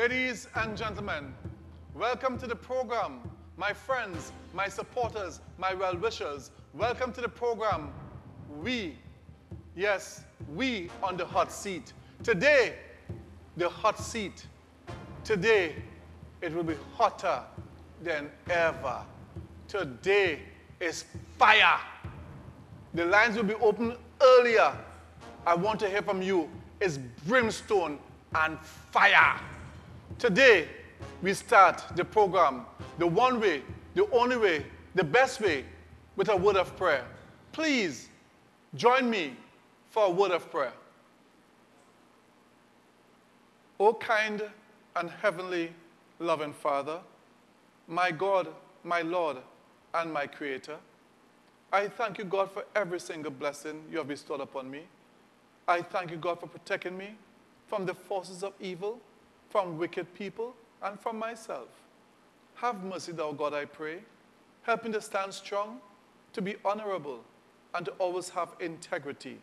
Ladies and gentlemen, welcome to the program. My friends, my supporters, my well-wishers, welcome to the program. We on the hot seat. Today, the hot seat. Today, it will be hotter than ever. Today is fire. The lines will be open earlier. I want to hear from you. It's brimstone and fire. Today, we start the program the one way, the only way, the best way, with a word of prayer. Please join me for a word of prayer. O kind and heavenly loving Father, my God, my Lord, and my Creator, I thank you, God, for every single blessing you have bestowed upon me. I thank you, God, for protecting me from the forces of evil, from wicked people, and from myself. Have mercy, thou God, I pray. Help me to stand strong, to be honorable, and to always have integrity.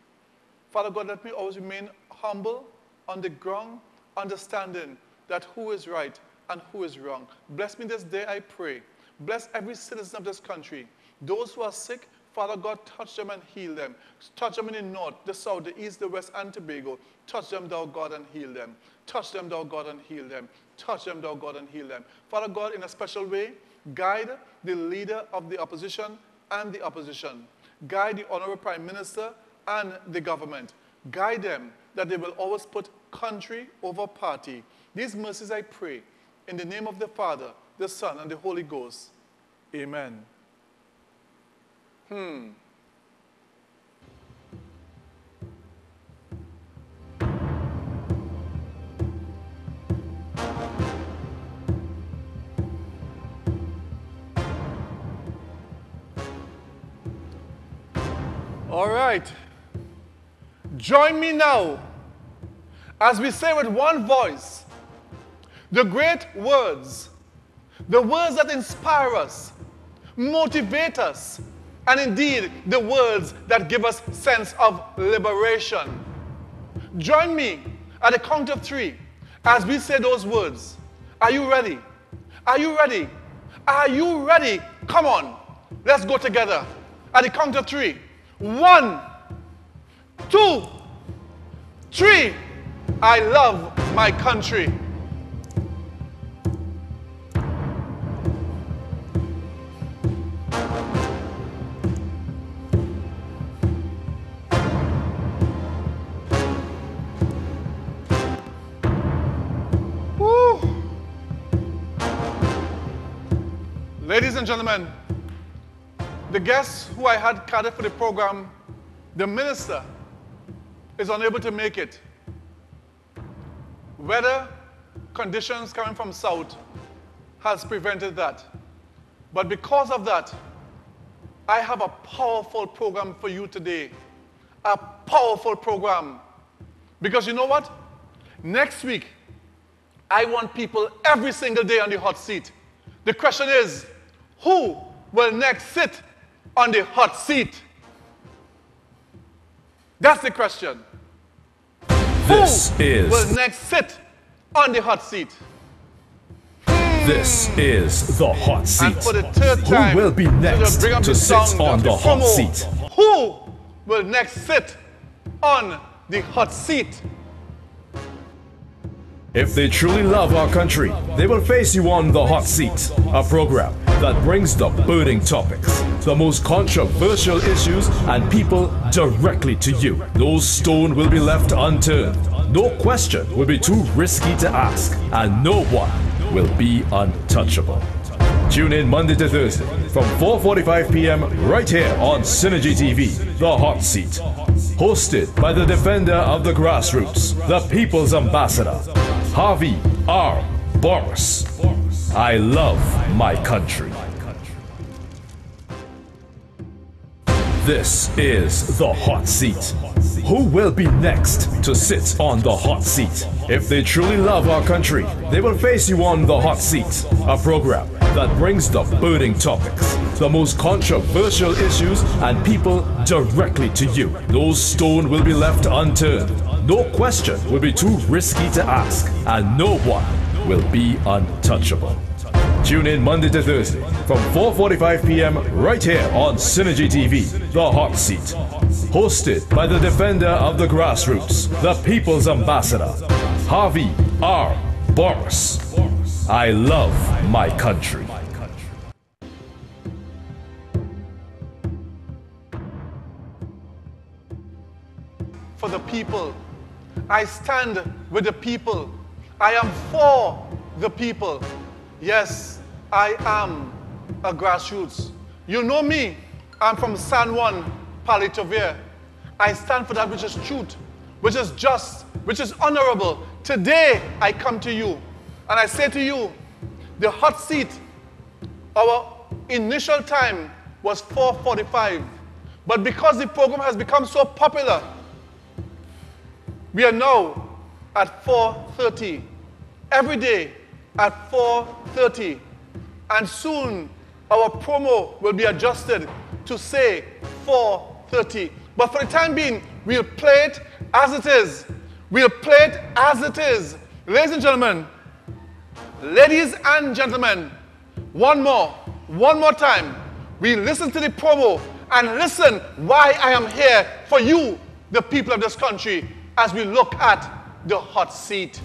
Father God, let me always remain humble, on the ground, understanding that who is right and who is wrong. Bless me this day, I pray. Bless every citizen of this country. Those who are sick, Father God, touch them and heal them. Touch them in the north, the south, the east, the west, and Tobago. Touch them, thou God, and heal them. Touch them, thou God, and heal them. Touch them, thou God, and heal them. Father God, in a special way, guide the leader of the opposition and the opposition. Guide the Honorable Prime Minister and the government. Guide them that they will always put country over party. These mercies I pray in the name of the Father, the Son, and the Holy Ghost. Amen. All right. Join me now as we say with one voice the great words, the words that inspire us, motivate us, and indeed the words that give us sense of liberation. Join me at the count of 3 as we say those words. Are you ready? Are you ready? Are you ready? Come on, let's go together at the count of 3. 1, 2, 3. I love my country. Ladies and gentlemen, the guest who I had carded for the program, the minister, is unable to make it. Weather conditions coming from south has prevented that. But because of that, I have a powerful program for you today. A powerful program. Because you know what? Next week, I want people every single day on the hot seat. The question is, who will next sit on the hot seat? That's the question. Who will next sit on the hot seat? This is the hot seat. And for the third time, who will be next to sit on the hot seat? Who will next sit on the hot seat? If they truly love our country, they will face you on the hot seat, a program that brings the burning topics, the most controversial issues, and people directly to you. No stone will be left unturned. No question will be too risky to ask, and no one will be untouchable. Tune in Monday to Thursday from 4:45 p.m. right here on Synergy TV, The Hot Seat. Hosted by the defender of the grassroots, the people's ambassador, Harvey R. Borris. I love my country. This is the hot seat. Who will be next to sit on the hot seat? If they truly love our country, they will face you on the hot seat, a program that brings the burning topics, the most controversial issues, and people directly to you. No stone will be left unturned. No question will be too risky to ask, and no one will be untouchable. Tune in Monday to Thursday from 4:45 p.m. right here on Synergy TV, The Hot Seat. Hosted by the defender of the grassroots, the people's ambassador, Harvey R. Borris. I love my country. For the people. I stand with the people. I am for the people. Yes, I am a grassroots. You know me. I'm from San Juan, Palitovia. I stand for that which is truth, which is just, which is honorable. Today, I come to you and I say to you, the hot seat, our initial time was 4:45. But because the program has become so popular, we are now at 4:30. Every day at 4:30. And soon our promo will be adjusted to say 4:30. But for the time being, we'll play it as it is. We'll play it as it is. Ladies and gentlemen, one more time. We listen to the promo and listen why I am here for you, the people of this country, as we look at the hot seat.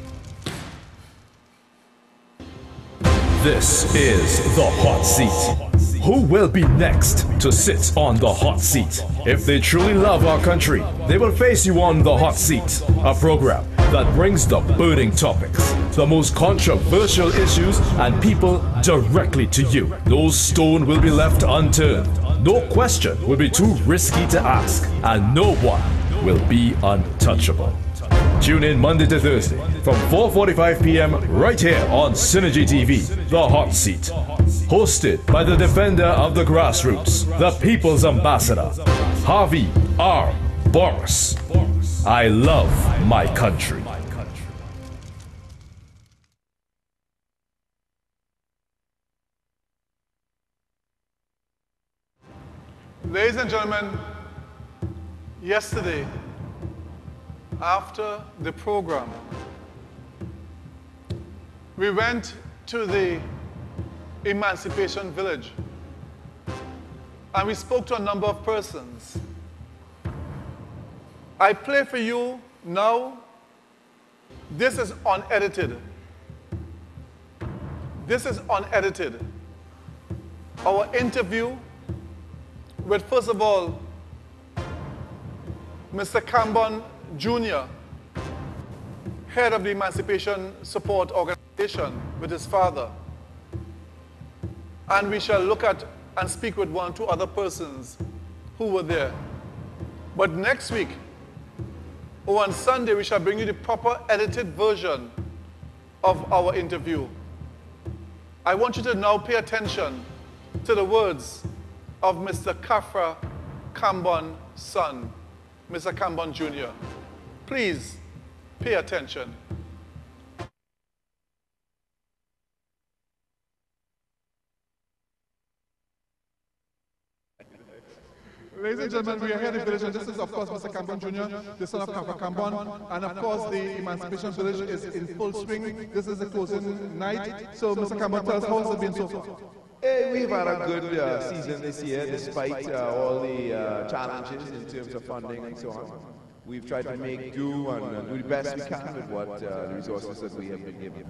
This is the hot seat. Who will be next to sit on the hot seat? If they truly love our country, they will face you on the hot seat, a program that brings the burning topics, the most controversial issues, and people directly to you. No stone will be left unturned. No question will be too risky to ask, and no one will be untouchable. Tune in Monday to Thursday from 4:45 p.m. right here on Synergy TV, The Hot Seat. Hosted by the defender of the grassroots, the people's ambassador, Harvey R. Borris. I love my country. Ladies and gentlemen, yesterday, after the program, we went to the Emancipation Village and we spoke to a number of persons. I play for you now. This is unedited. This is unedited. Our interview with, first of all, Mr. Cambon Jr., head of the Emancipation Support Organization, with his father. And we shall look at and speak with 1 or 2 other persons who were there. But next week, or on Sunday, we shall bring you the proper edited version of our interview. I want you to now pay attention to the words of Mr. Kafra Cambon's son, Mr. Cambon Jr. Please pay attention. Ladies and gentlemen, we are here in the village, and this is, of course, Mr. Cambon Jr., the son of Kafra Cambon, and of course, the Emancipation Village is in full swing. This is the closing night. So, Mr. Cambon, tell us, how has it been so far? We've had a good season this year, despite all the challenges in terms of funding and so on. We've tried to make do and do the best we can with what the resources that we have been given.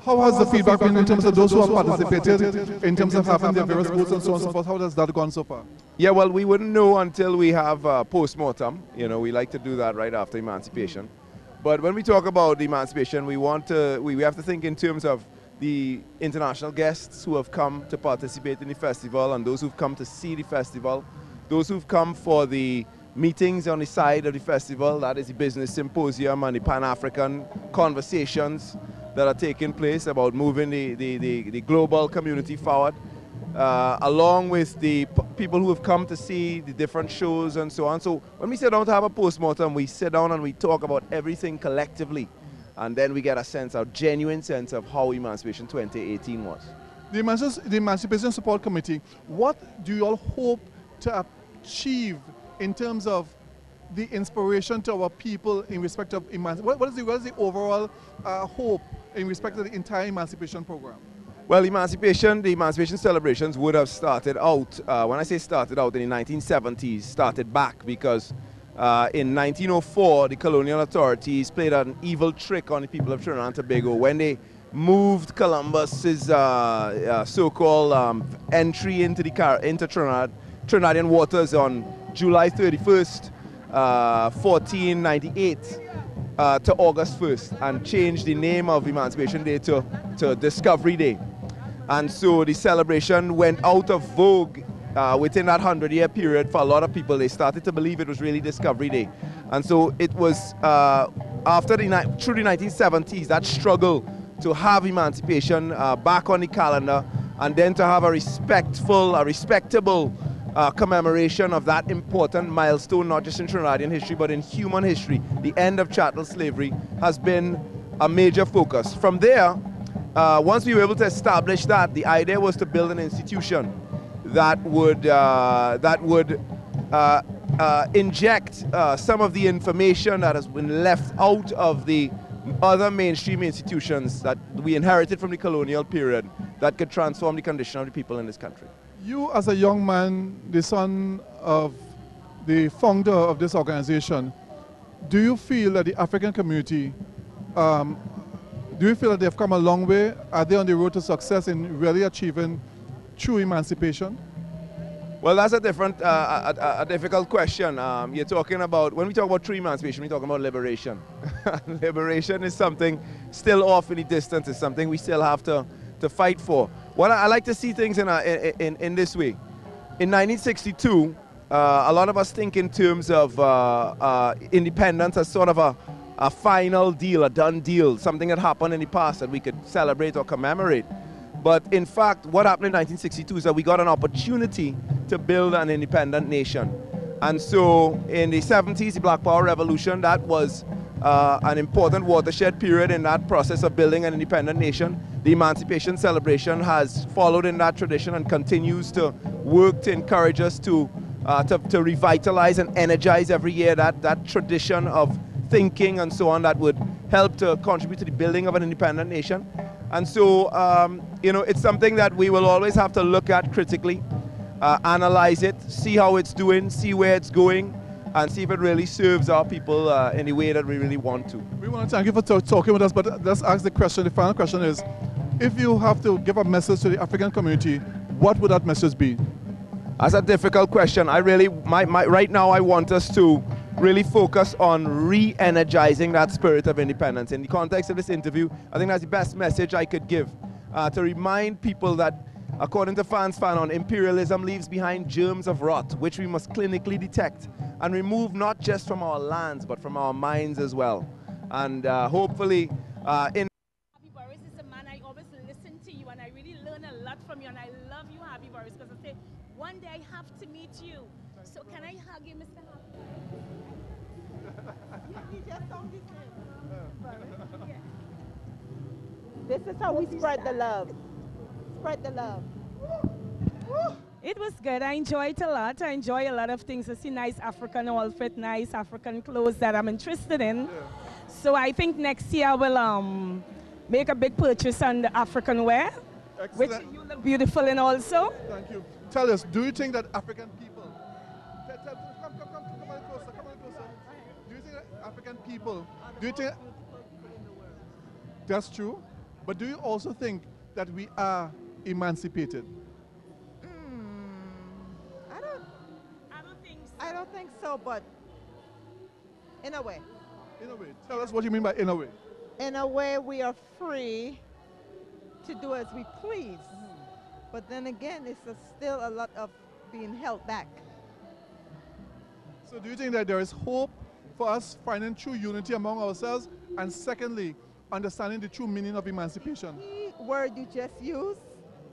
How has the feedback been in terms of those who have participated, in terms of having their various votes and so on and so forth? How has that gone so far? Yeah, well, we wouldn't know until we have post-mortem. You know, we like to do that right after emancipation. But when we talk about emancipation, we have to think in terms of the international guests who have come to participate in the festival, and those who've come to see the festival, those who've come for the meetings on the side of the festival, that is the business symposium and the Pan-African conversations that are taking place about moving the global community forward, along with the people who have come to see the different shows and so on. So when we sit down to have a post-mortem, we sit down and we talk about everything collectively, and then we get a genuine sense of how Emancipation 2018 was. The Emancipation Support Committee, what do you all hope to achieve in terms of the inspiration to our people in respect of emancipation? What is the overall hope in respect to the entire emancipation program? Well, the emancipation celebrations would have started out, when I say started out, in the 1970s, started back because in 1904, the colonial authorities played an evil trick on the people of Trinidad and Tobago when they moved Columbus's so-called entry into Trinidadian waters on July 31st, 1498 to August 1st, and changed the name of Emancipation Day to Discovery Day. And so the celebration went out of vogue within that 100-year period. For a lot of people, they started to believe it was really Discovery Day. And so it was through the 1970s, that struggle to have emancipation back on the calendar, and then to have a respectable commemoration of that important milestone, not just in Trinidadian history, but in human history. The end of chattel slavery has been a major focus. From there, once we were able to establish that, the idea was to build an institution that would inject some of the information that has been left out of the other mainstream institutions that we inherited from the colonial period, that could transform the condition of the people in this country. You, as a young man, the son of the founder of this organization, do you feel that the African community, do you feel that they've come a long way? Are they on the road to success in really achieving true emancipation? Well, that's a difficult question. You're talking about, when we talk about true emancipation, we're talking about liberation. Liberation is something still off in the distance. It's something we still have to fight for. Well, I like to see things in this way. In 1962, a lot of us think in terms of independence as sort of a final deal, a done deal, something that happened in the past that we could celebrate or commemorate. But in fact, what happened in 1962 is that we got an opportunity to build an independent nation. And so in the 70s, the Black Power Revolution, that was an important watershed period in that process of building an independent nation. The Emancipation Celebration has followed in that tradition and continues to work to encourage us to revitalize and energize every year that tradition of thinking and so on that would help to contribute to the building of an independent nation. And so, it's something that we will always have to look at critically, analyze it, see how it's doing, see where it's going, and see if it really serves our people in the way that we really want to. We want to thank you for talking with us, but let's ask the question. The final question is, if you have to give a message to the African community, what would that message be? That's a difficult question. Right now I want us to really focus on re-energizing that spirit of independence. In the context of this interview, I think that's the best message I could give, to remind people that, according to Frantz Fanon, imperialism leaves behind germs of rot, which we must clinically detect and remove not just from our lands, but from our minds as well. And hopefully, Harvey Borris is a man I always listen to you, and I really learn a lot from you, and I love you, Harvey Borris, because I say, one day I have to meet you. So can I hug you, Mr. Harvey? He just don't deserve it. This is how we spread the love. Spread the love. It was good. I enjoyed it a lot. I enjoy a lot of things. I see nice African outfit, nice African clothes that I'm interested in. So I think next year I will make a big purchase on the African wear, which you look beautiful in also. Thank you. Tell us, do you think that African people, come on closer. Do you think that African people, do you think that's true? But do you also think that we are emancipated? I don't think so, but in a way. In a way. Tell us what you mean by in a way. In a way, we are free to do as we please. But then again, it's still a lot of being held back. So do you think that there is hope for us finding true unity among ourselves? And secondly, understanding the true meaning of emancipation? The key word you just used,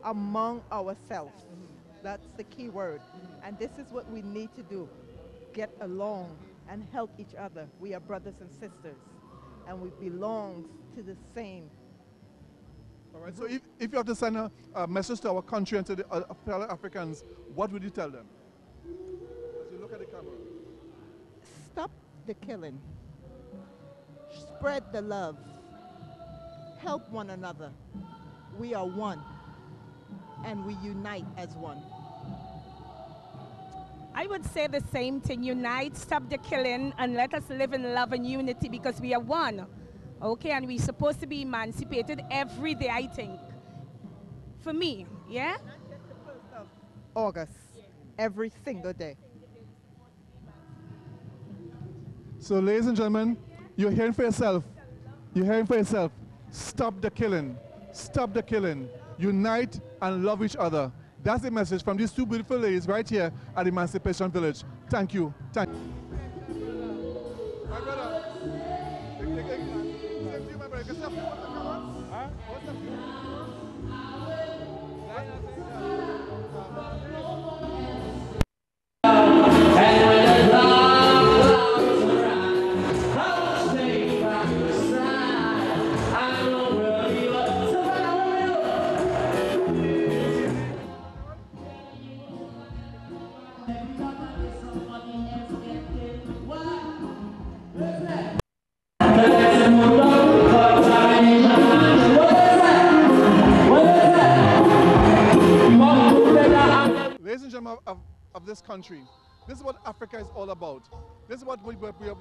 among ourselves. That's the key word. And this is what we need to do. Get along and help each other. We are brothers and sisters, and we belong to the same. All right, so if you have to send a message to our country and to the fellow Africans, what would you tell them? As you look at the camera. Stop the killing. Spread the love. Help one another. We are one, and we unite as one. I would say the same thing. Unite, stop the killing, and let us live in love and unity because we are one. Okay, and we're supposed to be emancipated every day, I think. For me, yeah? Not just the 1st of August, every single day. So, ladies and gentlemen, you're hearing for yourself. You're hearing for yourself. Stop the killing. Stop the killing. Unite and love each other. That's the message from these two beautiful ladies right here at Emancipation Village. Thank you. Thank you. My brother. Same to you, my brother. What's up? Huh? What's up? Ladies and gentlemen of this country, this is what Africa is all about. This is what we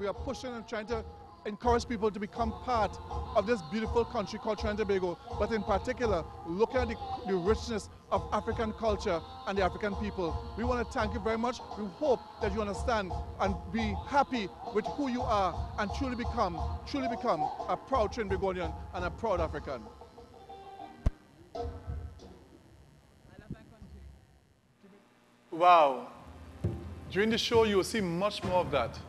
are pushing and trying to encourage people to become part of this beautiful country called Trinidad and Tobago, but in particular, looking at the richness of African culture and the African people. We want to thank you very much. We hope that you understand and be happy with who you are and truly become a proud Trinbagonian and a proud African. Wow. During the show, you will see much more of that.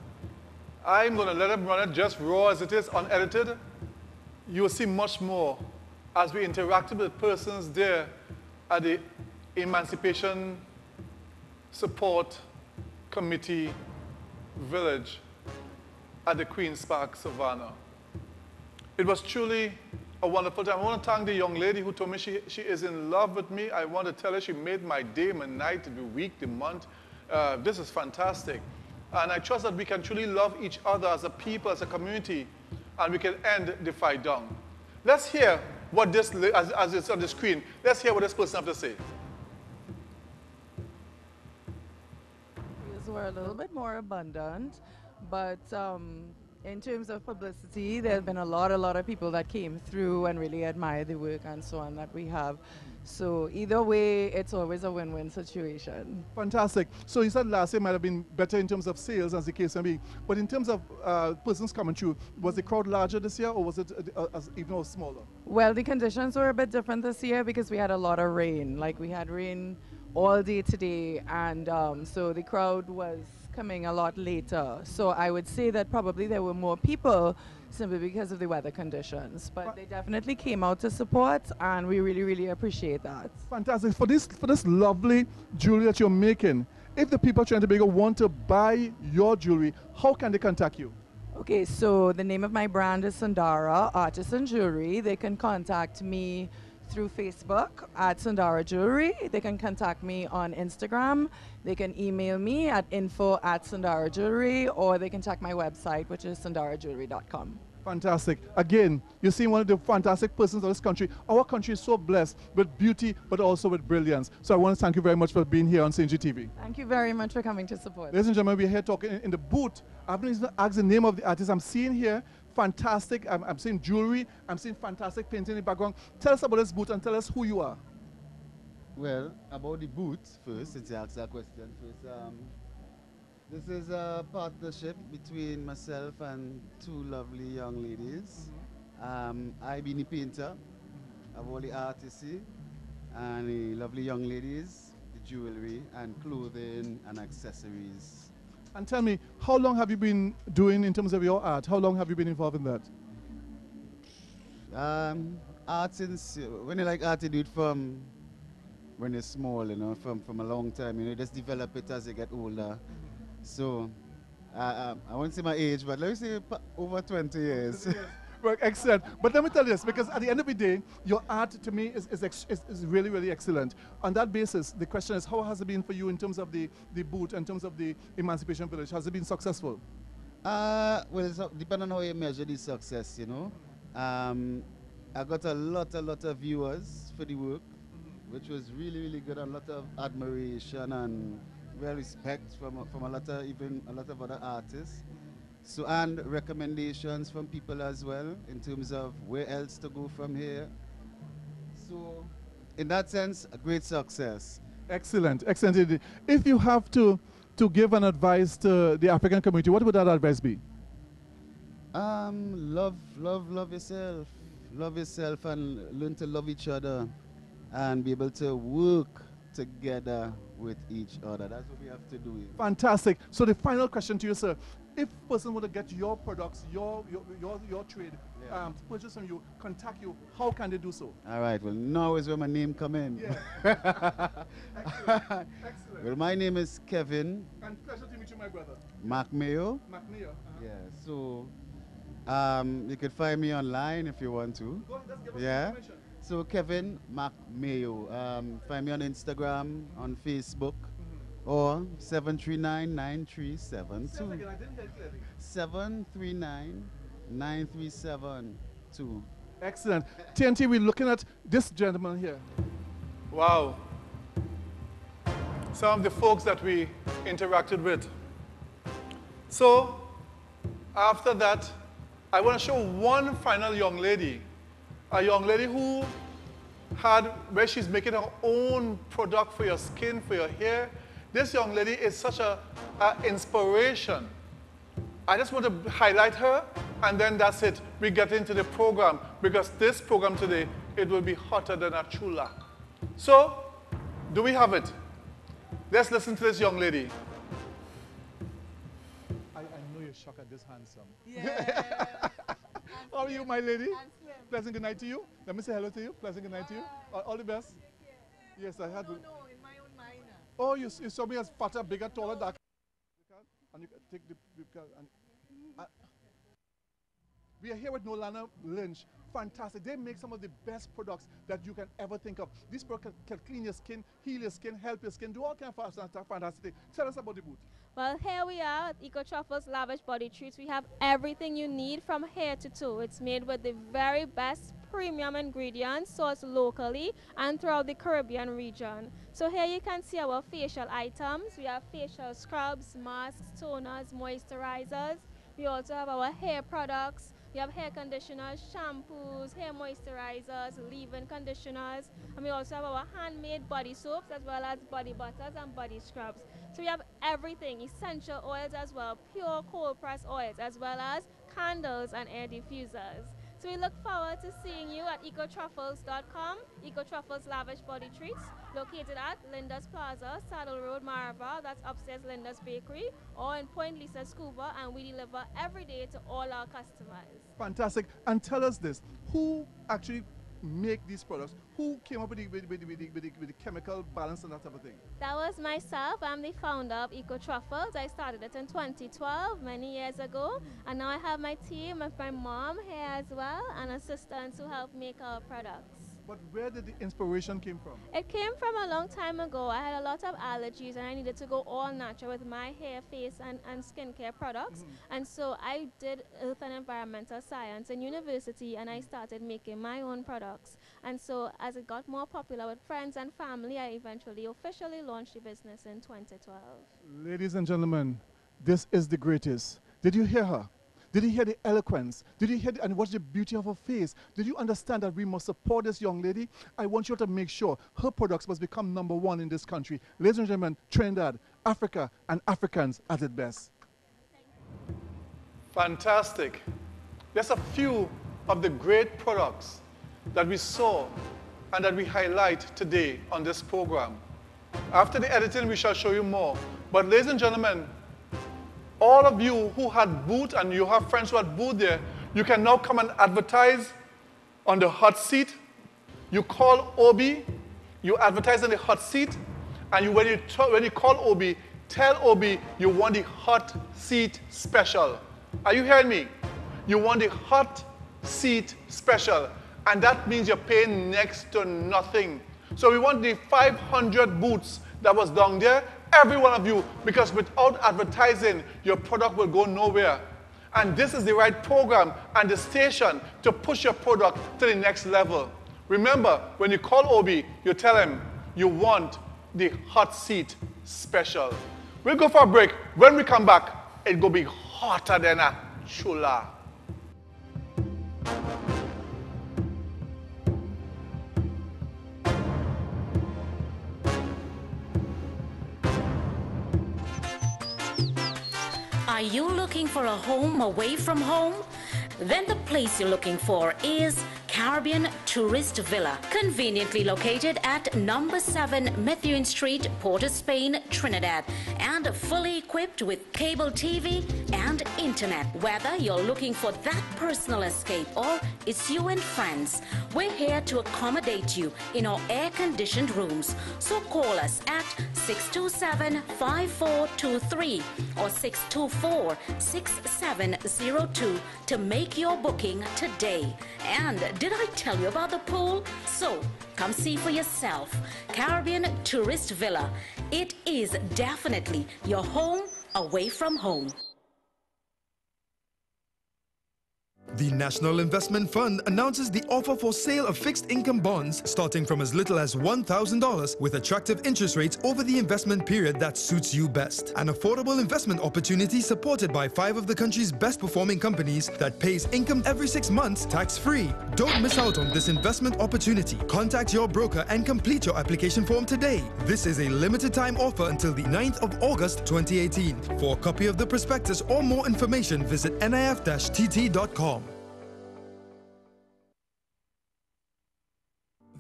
I'm going to let them run it just raw as it is, unedited. You will see much more as we interacted with persons there at the Emancipation Support Committee Village at the Queen's Park, Savannah. It was truly a wonderful time. I want to thank the young lady who told me she is in love with me. I want to tell her she made my day, my night, the week, the month. This is fantastic. And I trust that we can truly love each other as a people, as a community, and we can end the fight down. Let's hear what this, as it's on the screen, let's hear what this person has to say. Were a little bit more abundant, but in terms of publicity, there have been a lot of people that came through and really admired the work and so on that we have. So either way, it's always a win-win situation. Fantastic. So you said last year might have been better in terms of sales, as the case may be. But in terms of persons coming through, was the crowd larger this year, or was it even smaller? Well, the conditions were a bit different this year because we had a lot of rain. Like we had rain all day today, and so the crowd was coming a lot later. So I would say that probably there were more people simply because of the weather conditions. But they definitely came out to support, and we really, really appreciate that. Fantastic. For this lovely jewelry that you're making, if the people of Trinidad and Tobago want to buy your jewelry, how can they contact you? Okay, so the name of my brand is Sundara Artisan Jewelry. They can contact me through Facebook at Sundara Jewelry. They can contact me on Instagram. They can email me at info@Sundara Jewelry, or they can check my website, which is sundarajewelry.com. Fantastic. Again, you're seeing one of the fantastic persons of this country. Our country is so blessed with beauty, but also with brilliance. So I want to thank you very much for being here on St. G TV. Thank you very much for coming to support. Ladies and gentlemen, we're here talking in the booth. I haven't even asked the name of the artist I'm seeing here. Fantastic. I'm seeing jewelry. I'm seeing fantastic painting in the background. Tell us about this booth and tell us who you are. Well, about the booth first, since you asked that question first. This is a partnership between myself and two lovely young ladies. I being the painter of all the artistry, and the lovely young ladies, the jewelry and clothing and accessories. And tell me, how long have you been doing in terms of your art? How long have you been involved in that? Art since, when you like art, you do it from when you're small, you know, from a long time. You know, you just develop it as you get older. So, I won't say my age, but let me say over 20 years. Well, excellent. But let me tell you this, because at the end of the day, your art to me is really, really excellent. On that basis, the question is, how has it been for you in terms of the booth, in terms of the Emancipation Village? Has it been successful? Well, it's depending on how you measure the success, you know. I got a lot of viewers for the work, which was really good. A lot of admiration and well respect from a lot of even a lot of other artists. So and recommendations from people as well in terms of where else to go from here. So in that sense, a great success. Excellent, excellent indeed. If you have to give an advice to the African community, what would that advice be? Love yourself. Love yourself and learn to love each other and be able to work together with each other. That's what we have to do. Fantastic. So the final question to you, sir. If a person want to get your products, your trade, Yeah. purchase from you, contact you, how can they do so? All right, well, now is where my name come in. Yeah. Excellent. Excellent. Well, my name is Kevin And pleasure to meet you, my brother. McMayo. McNeil. Yeah, so you could find me online if you want to. Go ahead, let's give us Yeah. some information. So Kevin McMayo. Find me on Instagram, on Facebook, or 739-9372. Say it again, I didn't hear it clearly. 739-9372. Excellent. TNT, we're looking at this gentleman here. Wow. Some of the folks that we interacted with. So, after that, I want to show one final young lady. A young lady who where she's making her own product for your skin, for your hair. This young lady is such a inspiration. I just want to highlight her, and then that's it. We get into the program, because this program today, it will be hotter than a chula. So, do we have it? Let's listen to this young lady. I know you're shocked at this handsome. Yeah. How are you, my lady? Pleasant good night to you. Let me say hello to you. Pleasant good night to you. All the best. Yes, I had to. No, in my own mind. Oh, you saw me as fatter, bigger, taller, darker. And you can take the we are here with Nolana Lynch. Fantastic. They make some of the best products that you can ever think of. These products can clean your skin, heal your skin, help your skin, do all kinds of fantastic things. Tell us about the booth. Well, here we are at Eco Truffles Lavish Body Treats. We have everything you need from head to toe. It's made with the very best premium ingredients sourced locally and throughout the Caribbean region. So here you can see our facial items. We have facial scrubs, masks, toners, moisturizers. We also have our hair products. We have hair conditioners, shampoos, hair moisturizers, leave-in conditioners, and we also have our handmade body soaps as well as body butters and body scrubs. So we have everything, essential oils as well, pure cold press oils, as well as candles and air diffusers. So we look forward to seeing you at ecotruffles.com, Eco Truffles Lavish Body Treats, located at Linda's Plaza, Saddle Road, Marava, that's upstairs Linda's Bakery, or in Point Lisa Scuba, and we deliver every day to all our customers. Fantastic. And tell us this, who actually make these products? Who came up with the chemical balance and that type of thing? That was myself. I'm the founder of Eco Truffles. I started it in 2012, many years ago. And now I have my team with my mom here as well, and assistants who help make our products. But where did the inspiration came from? It came from a long time ago. I had a lot of allergies and I needed to go all natural with my hair, face and skincare products. And so I did earth and environmental science in university, and I started making my own products. And so as it got more popular with friends and family, I eventually officially launched the business in 2012. Ladies and gentlemen, this is the greatest. Did you hear her? Did you hear the eloquence? Did you hear and watch the beauty of her face? Did you understand that we must support this young lady? I want you to make sure her products must become #1 in this country. Ladies and gentlemen, Trinidad, Africa, and Africans at its best. Fantastic. There's a few of the great products that we saw and that we highlight today on this program. After the editing, we shall show you more. But ladies and gentlemen, all of you who had booth and you have friends who had booth there, you can now come and advertise on the hot seat. You call Obi, you advertise on the hot seat, and when you call Obi, tell Obi you want the hot seat special. Are you hearing me? You want the hot seat special, and that means you're paying next to nothing. So we want the 500 booths that was down there, every one of you, because without advertising, your product will go nowhere. And this is the right program and the station to push your product to the next level. Remember, when you call Obi, you tell him you want the hot seat special. We'll go for a break. When we come back, it's going to be hotter than a chula. Are you looking for a home away from home? Then the place you're looking for is Caribbean Tourist Villa, conveniently located at number 7 Methuen Street, Port of Spain, Trinidad, and fully equipped with cable TV and internet. Whether you're looking for that personal escape or it's you and friends, we're here to accommodate you in our air-conditioned rooms. So call us at 627-5423 or 624-6702 to make your booking today. And did I tell you about the pool? So come see for yourself. Caribbean Tourist Villa. It is definitely your home away from home. The National Investment Fund announces the offer for sale of fixed income bonds starting from as little as $1,000 with attractive interest rates over the investment period that suits you best. An affordable investment opportunity supported by 5 of the country's best performing companies that pays income every 6 months tax-free. Don't miss out on this investment opportunity. Contact your broker and complete your application form today. This is a limited time offer until the 9th of August 2018. For a copy of the prospectus or more information, visit nif-tt.com.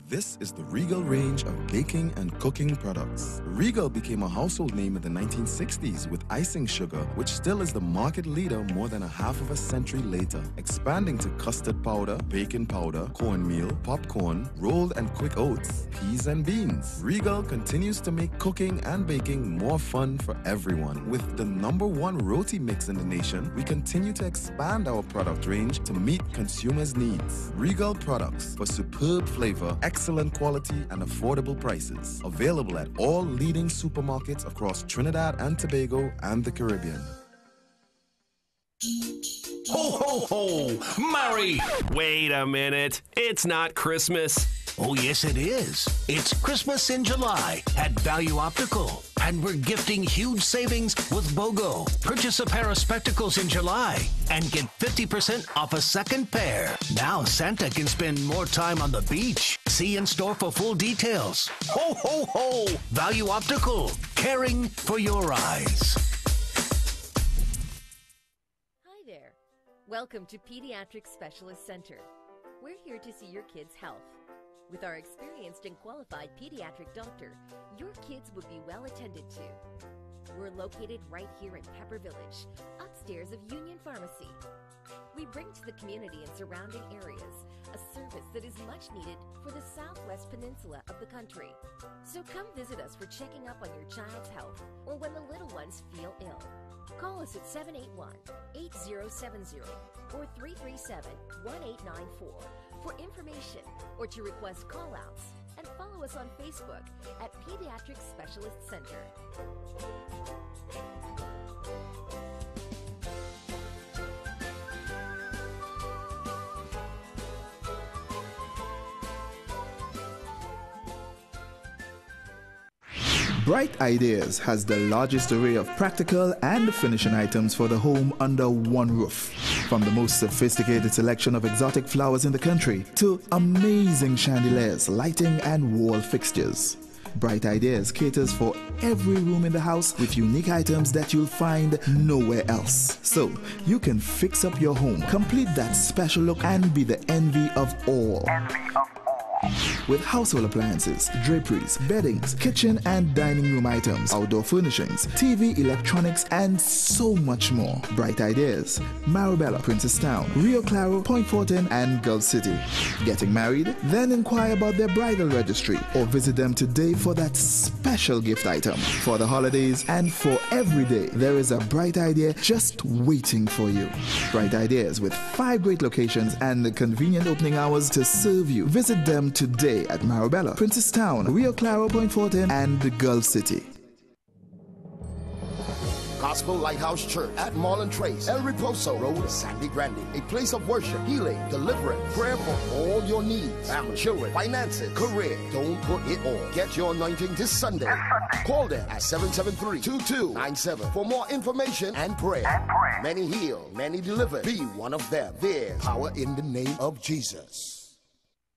This is the Regal range of baking and cooking products. Regal became a household name in the 1960s with icing sugar, which still is the market leader more than a half of a century later, expanding to custard powder, baking powder, cornmeal, popcorn, rolled and quick oats, peas and beans. Regal continues to make cooking and baking more fun for everyone. With the #1 roti mix in the nation, we continue to expand our product range to meet consumers' needs. Regal products for superb flavor, excellent quality and affordable prices. Available at all leading supermarkets across Trinidad and Tobago and the Caribbean. Ho, ho, ho! Murray! Wait a minute. It's not Christmas. Oh, yes, it is. It's Christmas in July at Value Optical. And we're gifting huge savings with BOGO. Purchase a pair of spectacles in July and get 50% off a second pair. Now Santa can spend more time on the beach. See in store for full details. Ho, ho, ho! Value Optical. Caring for your eyes. Hi there. Welcome to Pediatric Specialist Center. We're here to see your kids' health. With our experienced and qualified pediatric doctor, your kids would be well attended to. We're located right here in Pepper Village, upstairs of Union Pharmacy. We bring to the community and surrounding areas a service that is much needed for the Southwest Peninsula of the country. So come visit us for checking up on your child's health or when the little ones feel ill. Call us at 781-8070 or 337-1894 for information or to request call-outs, and follow us on Facebook at Pediatric Specialist Center. Bright Ideas has the largest array of practical and finishing items for the home under one roof. From the most sophisticated selection of exotic flowers in the country to amazing chandeliers, lighting, and wall fixtures. Bright Ideas caters for every room in the house with unique items that you'll find nowhere else. So you can fix up your home, complete that special look, and be the envy of all. With household appliances, draperies, beddings, kitchen and dining room items, outdoor furnishings, TV, electronics, and so much more. Bright Ideas, Marabella, Princestown, Rio Claro, Point Fortin, and Gulf City. Getting married? Then inquire about their bridal registry or visit them today for that special gift item. For the holidays and for every day, there is a bright idea just waiting for you. Bright Ideas with 5 great locations and the convenient opening hours to serve you. Visit them today at Marabella, Princestown, Rio Claro, Point Fortin, and the Gulf City. Gospel Lighthouse Church at Marlin Trace, El Reposo Road, Sandy Grande. A place of worship, healing, deliverance, prayer for all your needs. Family, children, finances, career. Don't put it all. Get your anointing this Sunday. Call them at 773-2297 for more information and prayer. Many healed, many delivered. Be one of them. There's power in the name of Jesus.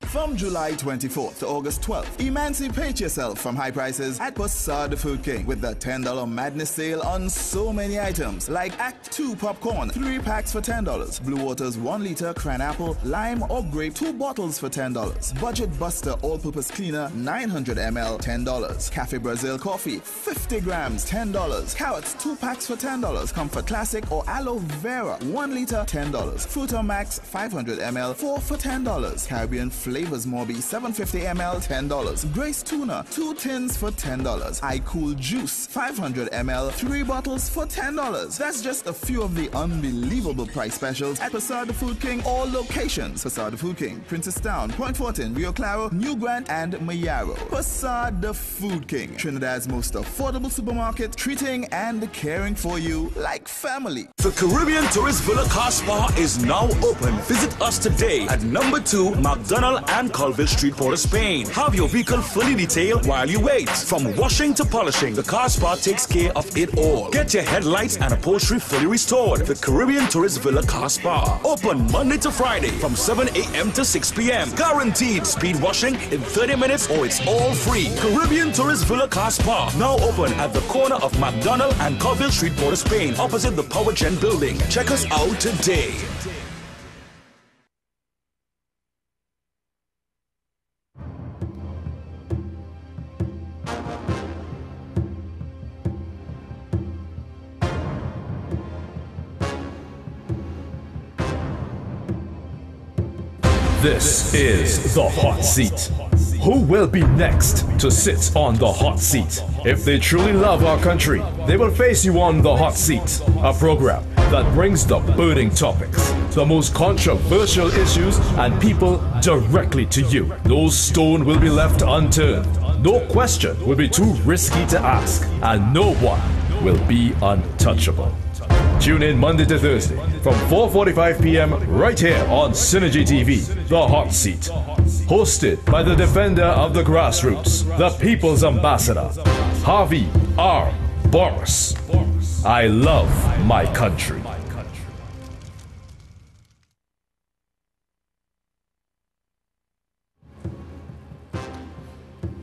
From July 24th to August 12th, emancipate yourself from high prices at Passad the Food King with the $10 madness sale on so many items like Act 2 popcorn, 3 packs for $10, Blue Waters 1 liter cran apple, lime or grape 2 bottles for $10, Budget Buster all-purpose cleaner 900 ml $10, Cafe Brazil coffee 50 grams $10, Carrots 2 packs for $10, Comfort Classic or Aloe Vera 1 liter $10, Fruta Max 500 ml 4 for $10, Caribbean Flavors Morby 750 ml $10, Grace Tuna 2 tins for $10, iCool Juice 500 ml 3 bottles for $10. That's just a few of the unbelievable price specials at Passad the Food King, all locations. Passad the Food King, Princestown, Point Fortin, Rio Claro, New Grand and Mayaro. Passad the Food King, Trinidad's most affordable supermarket, treating and caring for you like family. The Caribbean Tourist Villa Car Spa is now open. Visit us today at number 2 McDonald and Colville Street, Port of Spain. Have your vehicle fully detailed while you wait. From washing to polishing, the car spa takes care of it all. Get your headlights and upholstery fully restored. The Caribbean Tourist Villa Car Spa. Open Monday to Friday from 7 a.m. to 6 p.m. Guaranteed speed washing in 30 minutes or it's all free. Caribbean Tourist Villa Car Spa. Now open at the corner of McDonald and Colville Street, Port of Spain, opposite the Power Gen building. Check us out today. This is the hot seat. Who will be next to sit on the hot seat? If they truly love our country, they will face you on the hot seat, a program that brings the burning topics, the most controversial issues, and people directly to you. No stone will be left unturned. No question will be too risky to ask, and no one will be untouchable. Tune in Monday to Thursday from 4:45 p.m. right here on Synergy TV, The Hot Seat. Hosted by the defender of the grassroots, the people's ambassador, Harvey R. Borris. I love my country.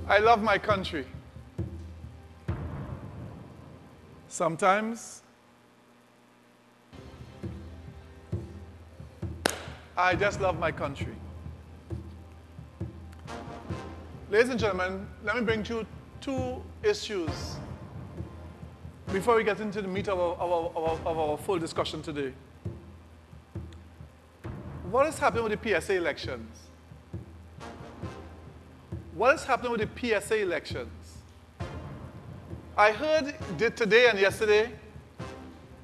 I love my country. Sometimes I just love my country. Ladies and gentlemen, let me bring you 2 issues before we get into the meat of our full discussion today. What is happening with the PSA elections? What is happening with the PSA elections? I heard today and yesterday,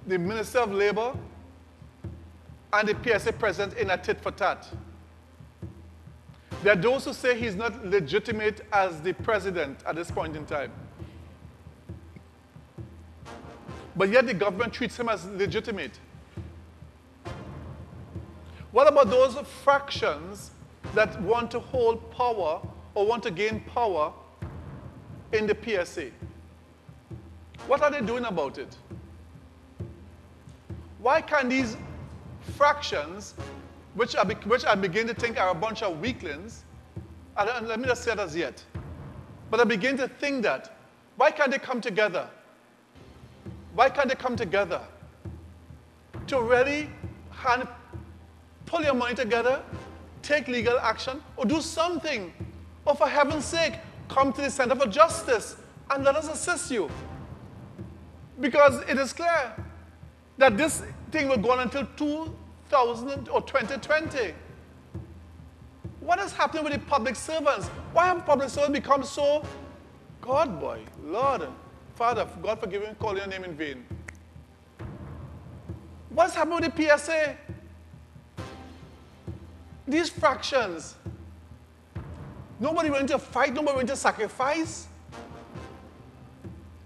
the Minister of Labor and the PSA president in a tit-for-tat. There are those who say he's not legitimate as the president at this point in time. But yet the government treats him as legitimate. What about those fractions that want to hold power or want to gain power in the PSA? What are they doing about it? Why can't these fractions, which I begin to think are a bunch of weaklings, and let me just say that as yet, but I begin to think that, why can't they come together? Why can't they come together to really pull your money together, take legal action, or do something, or for heaven's sake, come to the Center for Justice and let us assist you? Because it is clear that this thing will go on until 2000 or 2020. What is happening with the public servants? Why have public servants become so, God boy, Lord, Father, God forgive me, call your name in vain. What's happening with the PSA? These fractions. Nobody willing to fight, nobody willing to sacrifice.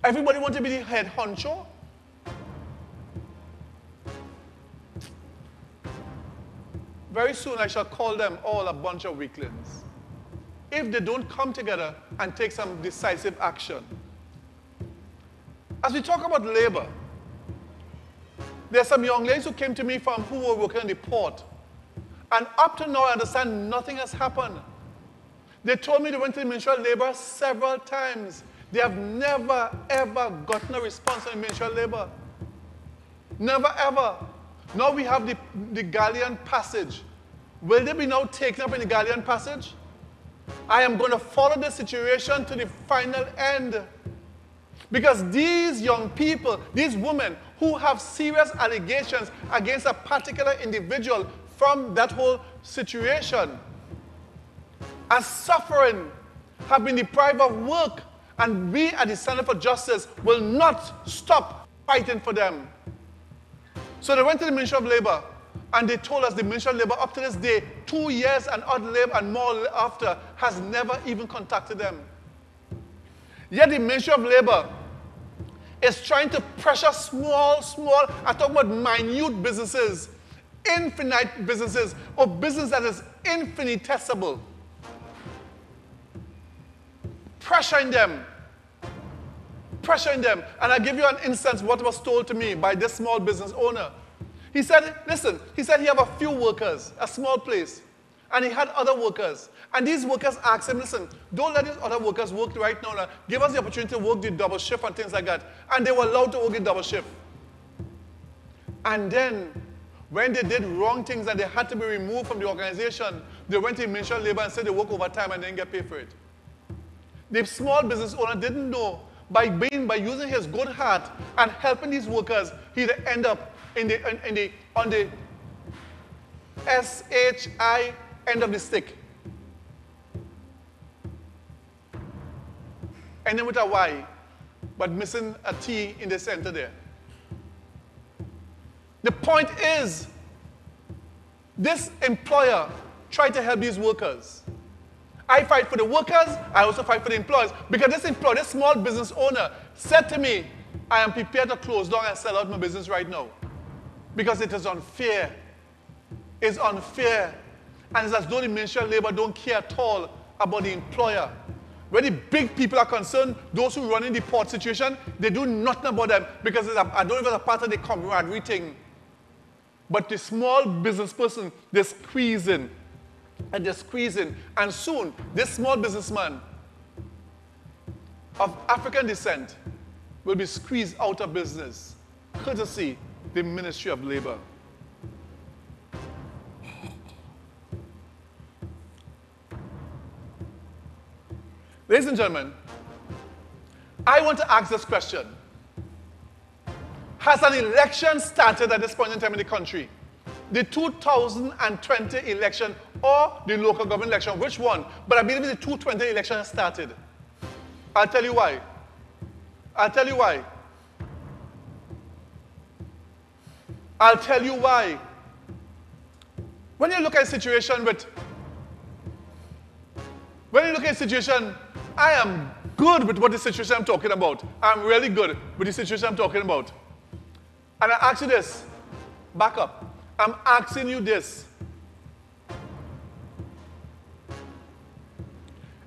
Everybody wants to be the head honcho. very soon I shall call them all a bunch of weaklings. If they don't come together and take some decisive action. As we talk about labor, there are some young ladies who came to me who were working in the port. And up to now, I understand nothing has happened. They told me they went to the Ministry of Labor several times. They have never, ever gotten a response from the Ministry of Labor. Never, ever. Now we have the Galleon Passage. Will they be now taken up in the Galleon Passage? I am going to follow the situation to the final end. Because these young people, these women who have serious allegations against a particular individual from that whole situation are suffering, have been deprived of work, and we at the Center for Justice will not stop fighting for them. So they went to the Ministry of Labor, and they told us the Ministry of Labor up to this day, 2 years and odd labor and more after, has never even contacted them. Yet the Ministry of Labor is trying to pressure small, I'm talking about minute businesses, infinite businesses, or business that is infinitesimal. Pressuring them. And I'll give you an instance what was told to me by this small business owner. He said, listen, he had a few workers, a small place, and he had other workers. And these workers asked him, listen, don't let these other workers work right now. Give us the opportunity to work the double shift and things like that. And they were allowed to work the double shift. And then, when they did wrong things and they had to be removed from the organization, they went to the Ministry of Labor and said they work overtime and didn't get paid for it. The small business owner didn't know by using his good heart and helping these workers, he'd end up on the SHI end of the stick. Ending with a Y, but missing a T in the center there. The point is, this employer tried to help these workers. I fight for the workers, I also fight for the employers. Because this employer, this small business owner, said to me, I am prepared to close down and sell out my business right now. Because it is unfair. It's unfair. And it's as though the Ministry of Labor don't care at all about the employer. Where the big people are concerned, those who run in the port situation, they do nothing about them because I don't know if it's a part of the camaraderie thing. But the small business person, they're squeezing. And they're squeezing. And soon, this small businessman of African descent will be squeezed out of business, courtesy the Ministry of Labor. Ladies and gentlemen, I want to ask this question. Has an election started at this point in time in the country? The 2020 election or the local government election, which one? But I believe the 2020 election has started. I'll tell you why. I'll tell you why. I'll tell you why. When you look at a situation I am good with what the situation I'm talking about. I'm really good with the situation I'm talking about. And I ask you this, back up. I'm asking you this.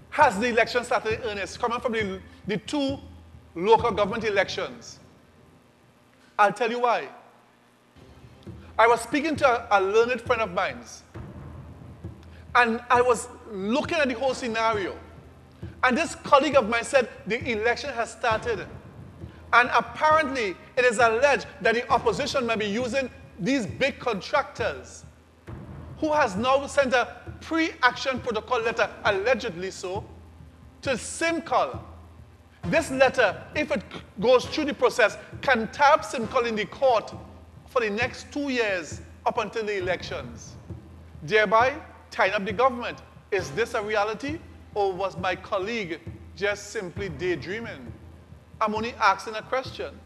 Has the election started in earnest, coming from the two local government elections? I'll tell you why. I was speaking to a learned friend of mine, and I was looking at the whole scenario. And this colleague of mine said the election has started. And apparently, it is alleged that the opposition may be using these big contractors who has now sent a pre-action protocol letter, allegedly so, to Simcol. This letter, if it goes through the process, can tap Simcol in the court for the next 2 years up until the elections, thereby tying up the government. Is this a reality, or was my colleague just simply daydreaming? I'm only asking a question.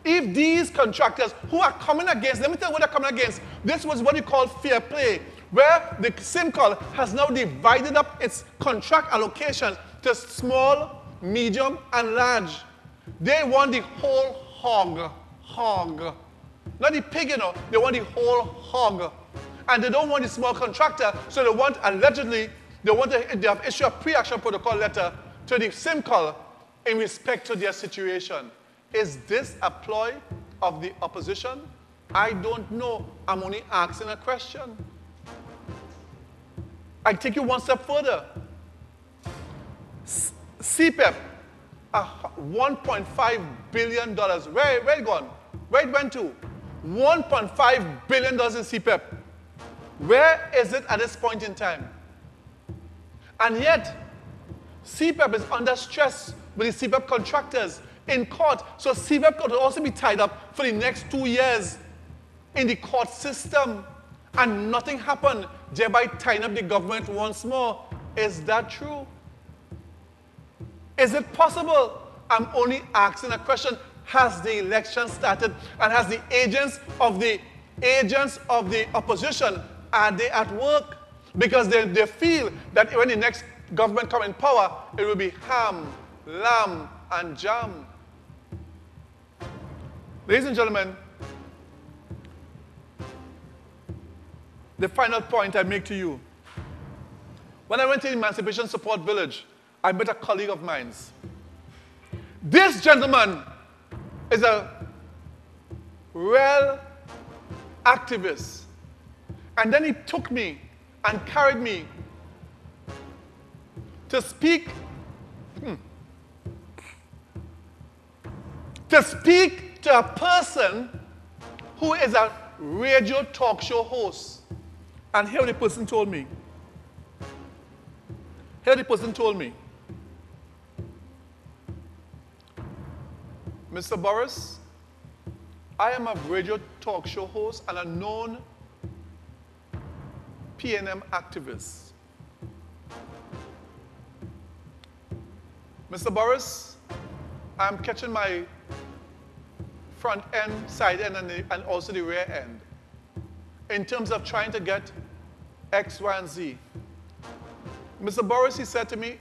If these contractors who are coming against, let me tell you what they're coming against. This was what you call fair play, where the Simcol has now divided up its contract allocations to small, medium, and large. They want the whole hog. Not the pig, they want the whole hog. And they don't want the small contractor, so they want, allegedly, they have issued a pre-action protocol letter to the SIMCOL in respect to their situation. Is this a ploy of the opposition? I don't know. I'm only asking a question. I take you one step further. CPEP, $1.5 billion. Where it gone? Where it went to? $1.5 billion in CPEP. Where is it at this point in time? And yet, CPEP is under stress with the CPEP contractors in court. So CPEP could also be tied up for the next 2 years in the court system. And nothing happened, thereby tying up the government once more. Is that true? Is it possible? I'm only asking a question. Has the election started? And has the agents of the opposition, are they at work? Because they feel that when the next government come in power, it will be ham, lamb, and jam. Ladies and gentlemen, the final point I make to you. When I went to the Emancipation Support Village, I met a colleague of mine. This gentleman is a real activist. And then he took me and carried me to speak to a person who is a radio talk show host. And here the person told me. Mr. Borris, I am a radio talk show host and a known PNM activist. Mr. Borris, I'm catching my front end, side end, and also the rear end in terms of trying to get X, Y, and Z. Mr. Borris, he said to me,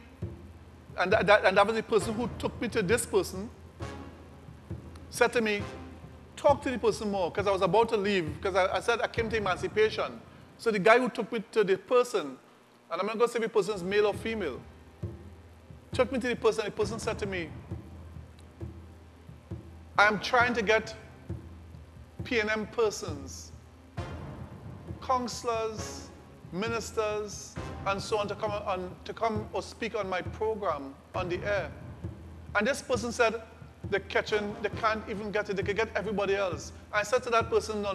and that was the person who took me to this person, said to me, talk to the person more, because I was about to leave, because I said I came to emancipation. So the guy who took me to the person, and I'm not going to say the person is male or female, took me to the person said to me, I'm trying to get PNM persons, counselors, ministers, and so on to come or speak on my program on the air. And this person said, they can't even get it, they can get everybody else. I said to that person, no,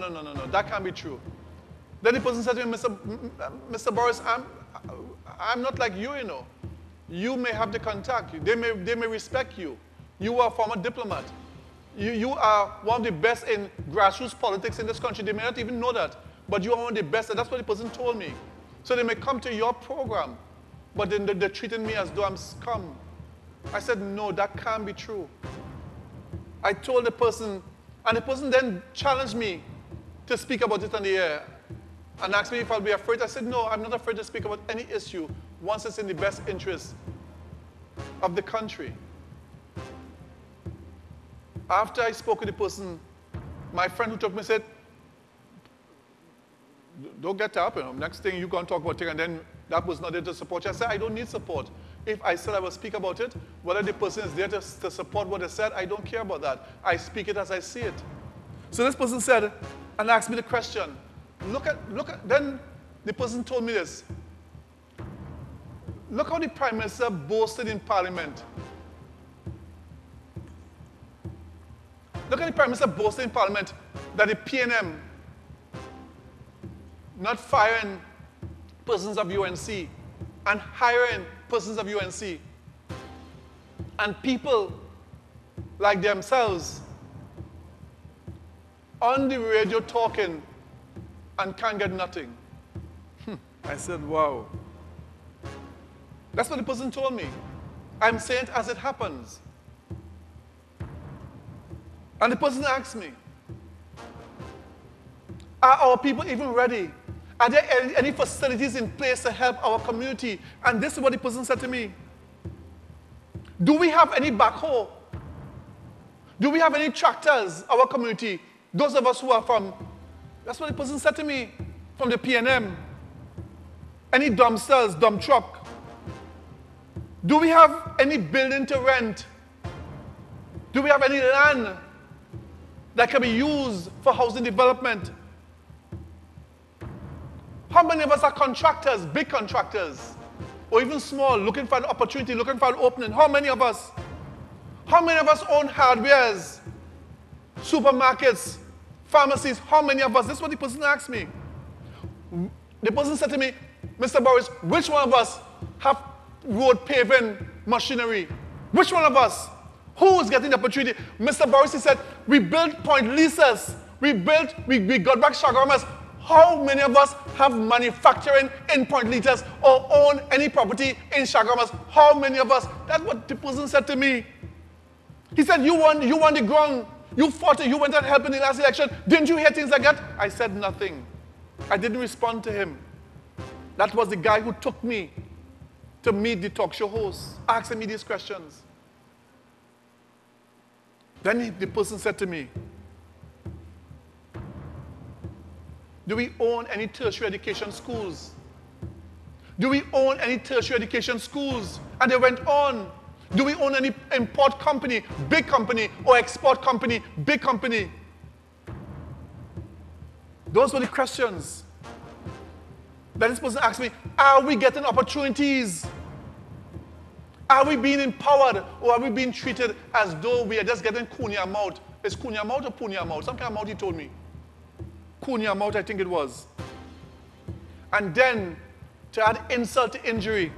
that can't be true. Then the person said to me, Mr. Borris, I'm not like you, you know. You may have the contact, they may respect you. You are a former diplomat. You are one of the best in grassroots politics in this country. They may not even know that, but you are one of the best, and that's what the person told me. So they may come to your program, but then they're treating me as though I'm scum. I said, no, that can't be true. I told the person, and the person then challenged me to speak about it on the air and asked me if I'll be afraid. I said, no, I'm not afraid to speak about any issue once it's in the best interest of the country. After I spoke with the person, my friend who took me said, don't get up, you know. Next thing you're going to talk about it, and then that was not there to support you. I said, I don't need support. If I said I will speak about it, whether the person is there to support what I said, I don't care about that. I speak it as I see it. So this person said, and asked me the question, then the person told me this. Look how the Prime Minister boasted in Parliament. Look at the Prime Minister boasted in Parliament that the PNM not firing persons of UNC and hiring persons of UNC and people like themselves on the radio talking and can't get nothing. I said, wow. That's what the person told me. I'm saying it as it happens. And the person asked me, are our people even ready? Are there any facilities in place to help our community? And this is what the person said to me. Do we have any backhoe? Do we have any tractors, our community? Those of us who are from, that's what the person said to me. from the P&M? Any dump cells, dump truck? Do we have any building to rent? Do we have any land that can be used for housing development? How many of us are contractors, big contractors, or even small, looking for an opportunity, looking for an opening? How many of us? How many of us own hardwares, supermarkets, pharmacies? How many of us? This is what the person asked me. The person said to me, Mr. Borris, which one of us have road paving machinery? Which one of us? Who is getting the opportunity? Mr. Borris, he said, we built Point Lisas. We got back Shagamas. How many of us have manufacturing in Point Lisas or own any property in Shagamas? How many of us? That's what the person said to me. He said, you won the ground. You fought it. You went and helped in the last election. Didn't you hear things like that? I said nothing. I didn't respond to him. That was the guy who took me to meet the talk show host, asking me these questions. Then the person said to me, do we own any tertiary education schools? Do we own any tertiary education schools? And they went on. Do we own any import company, big company, or export company, big company? Those were the questions. Then this person asked me, are we getting opportunities? Are we being empowered, or are we being treated as though we are just getting kunya mouth? Is kunya mouth or punya mouth? Some kind of mouth he told me. Kunya mouth, I think it was. And then, to add insult to injury,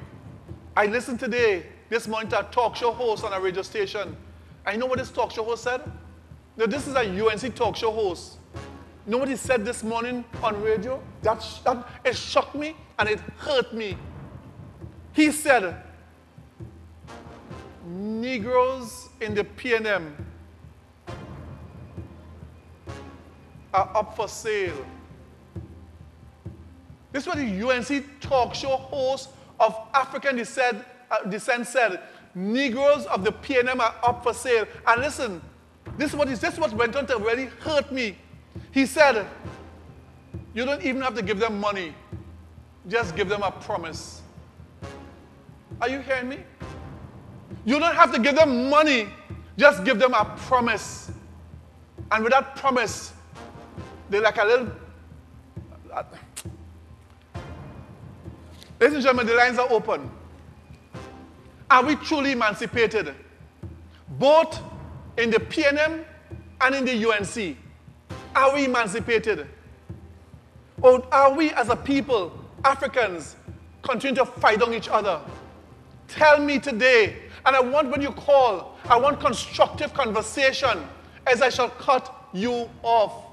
I listened today, this morning, to a talk show host on a radio station. And you know what this talk show host said? Now, this is a UNC talk show host. You know what he said this morning on radio? It shocked me and it hurt me. He said, Negroes in the P&M are up for sale. This is what the UNC talk show host of African descent said. Negroes of the P&M are up for sale. And listen, this is what went on to really hurt me. He said, you don't even have to give them money. Just give them a promise. Are you hearing me? You don't have to give them money. Just give them a promise. And with that promise, they're like a little... Ladies and gentlemen, the lines are open. Are we truly emancipated? Both in the P&M and in the UNC. Are we emancipated? Or are we as a people, Africans, continue to fight on each other? Tell me today, and I want when you call, I want constructive conversation as I shall cut you off.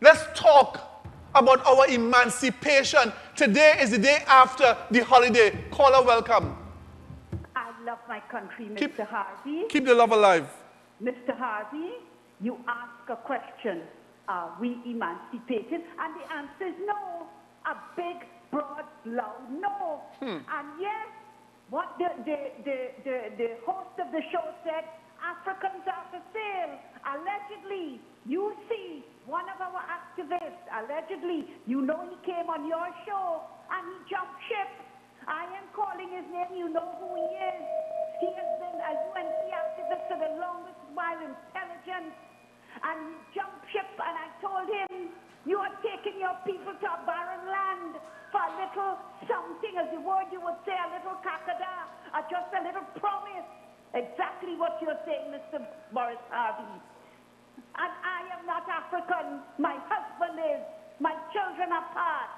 Let's talk about our emancipation. Today is the day after the holiday. Caller, welcome. I love my country, Mr. Harvey. Keep the love alive. Mr. Harvey, you ask a question, are we emancipated? And the answer is no. A big, broad, loud no. And yes, what the host of the show said, Africans are for sale. Allegedly, you see one of our activists, allegedly, you know he came on your show and he jumped ship. I am calling his name, you know who he is. He has been a UNC activist for the longest while, intelligent, and he jumped ship, and I told him, you are taking your people to a barren land for a little something, as the word you would say, a little kakada, or just a little promise. Exactly what you're saying, Mr. Borris Harvey. And I am not African. My husband is. My children are part.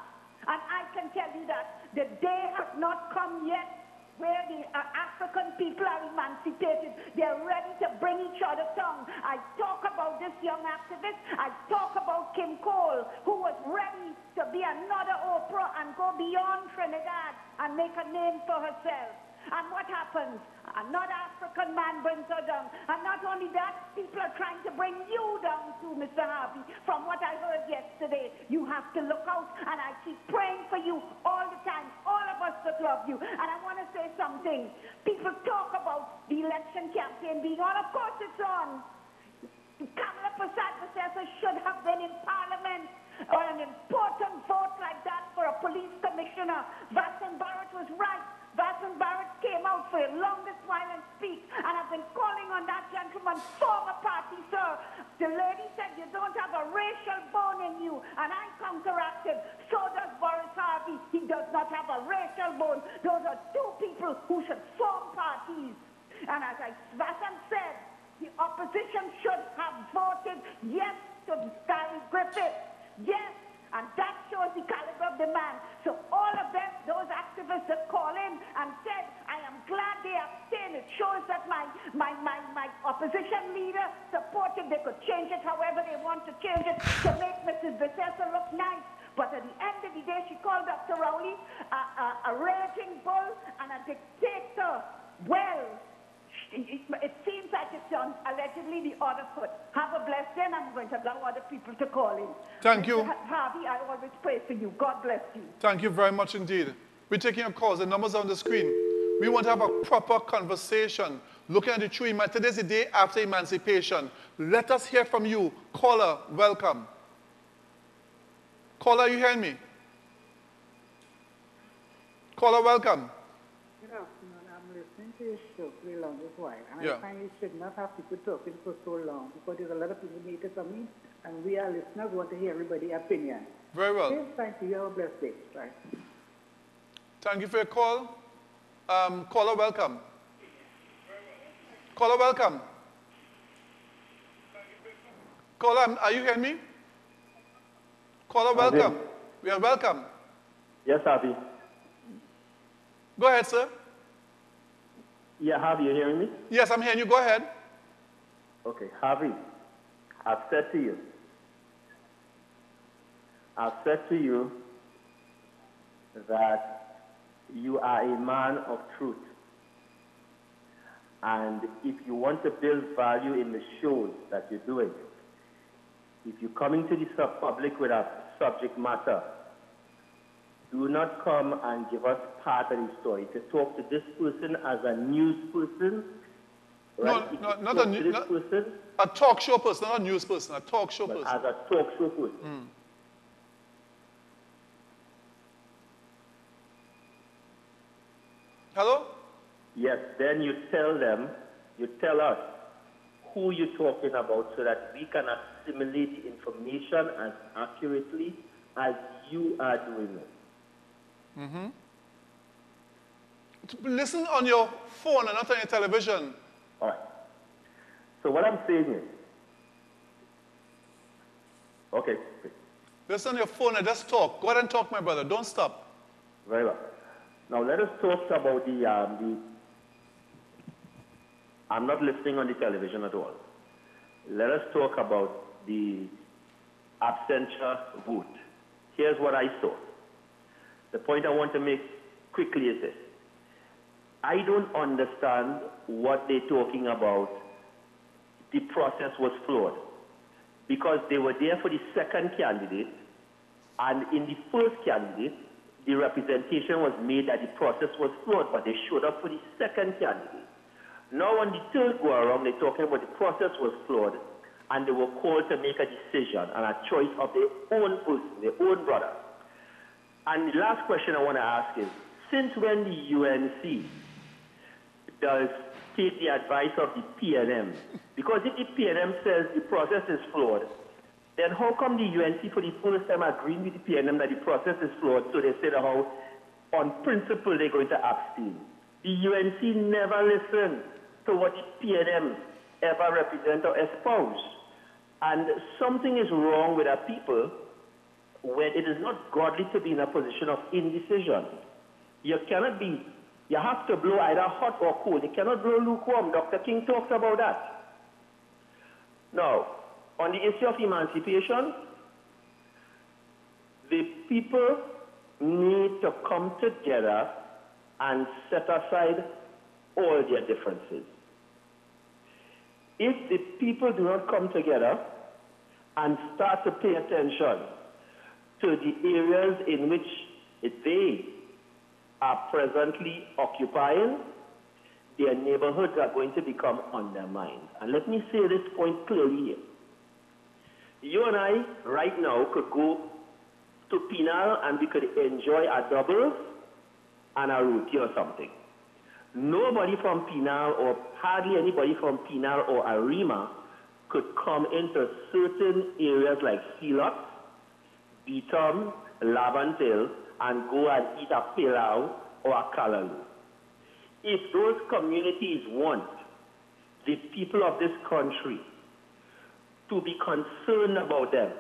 And I can tell you that the day has not come yet where the African people are emancipated. They're ready to bring each other down. I talk about this young activist. I talk about Kim Cole, who was ready to be another Oprah and go beyond Trinidad and make a name for herself. And what happens? Another African man brings her down. And not only that, people are trying to bring you down too, Mr. Harvey. From what I heard yesterday, you have to look out. And I keep praying for you all the time. All of us that love you. And I want to say something. People talk about the election campaign being on. Of course it's on. Kamala Prasad should have been in Parliament. or an important vote like that for a police commissioner. Vassen Barrett was right. Vassen Barrett came out for the longest while and speak, and I've been calling on that gentleman's former party, sir. The lady said you don't have a racial bone in you, and I counteracted. So does Borris Harvey. He does not have a racial bone. Those are two people who should form parties. And as Vassen said, the opposition should have voted yes to Gary Griffith. Yes. And that shows the caliber of the man. So all of them, those activists that call in and said, I am glad they abstained. It shows that my opposition leader supported. They could change it however they want to change it to make Mrs. Vitessa look nice. But at the end of the day, she called Dr. Rowley a raging bull and a dictator. Well, it seems like it's on allegedly the other foot. Have a blessed day, and I'm going to allow other people to call in. Thank you. Harvey, I always pray for you. God bless you. Thank you very much indeed. We're taking your calls. The numbers on the screen. We want to have a proper conversation. Looking at the true today is the day after emancipation. Let us hear from you. Caller, welcome. Caller, you hearing me? Caller, welcome. Good afternoon. I'm listening to your show for the longest while, and Yeah. I find you should not have people talking for so long because there's a lot of people need to come in, and we are listeners want to hear everybody's opinion. Very well. Okay, thank you. You have a blessed day. Bye. Thank you for your call. Caller, welcome. Caller, welcome. Caller, are you hearing me? Caller, welcome. We are welcome. Yes, Harvey. Go ahead, sir. Yeah, Harvey, you hearing me? Yes, I'm hearing you. Go ahead. Okay, Harvey, I've said to you that you are a man of truth. And if you want to build value in the shows that you're doing, if you're coming to the public with a subject matter, do not come and give us part of the story. To talk to this person as a news person, right? No, not a news person. A talk show person, not a news person. A talk show person. As a talk show person. Hello? Yes, then you tell us who you're talking about so that we can assimilate the information as accurately as you are doing it. Mm-hmm. Listen on your phone and not on your television. All right. So what I'm saying is, okay. Listen on your phone and just talk. Go ahead and talk, my brother. Don't stop. Very well. Now let us talk about the I'm not listening on the television at all. Let us talk about the absentia vote. Here's what I saw. The point I want to make quickly is this. I don't understand what they're talking about. The process was flawed because they were there for the second candidate, and in the first candidate, the representation was made that the process was flawed, but they showed up for the second candidate. Now on the third go around, they're talking about the process was flawed, and they were called to make a decision and a choice of their own person, their own brother. And the last question I want to ask is, since when the UNC does take the advice of the PNM? Because if the PNM says the process is flawed, then how come the UNC for the first time agreeing with the PNM that the process is flawed, so they said how on principle they're going to abstain? The UNC never listened to what the PNM ever represent or espouse. And something is wrong with our people when it is not godly to be in a position of indecision. You cannot be, you have to blow either hot or cold. You cannot blow lukewarm. Dr. King talks about that. Now, on the issue of emancipation, the people need to come together and set aside all their differences. If the people do not come together and start to pay attention to the areas in which they are presently occupying, their neighborhoods are going to become undermined. And let me say this point clearly here. You and I, right now, could go to Penal and we could enjoy a double and a roti or something. Nobody from Penal, or hardly anybody from Penal or Arima, could come into certain areas like Silot, Beetham, Laventille, and go and eat a pilau or a kalalu. If those communities want the people of this country to be concerned about them,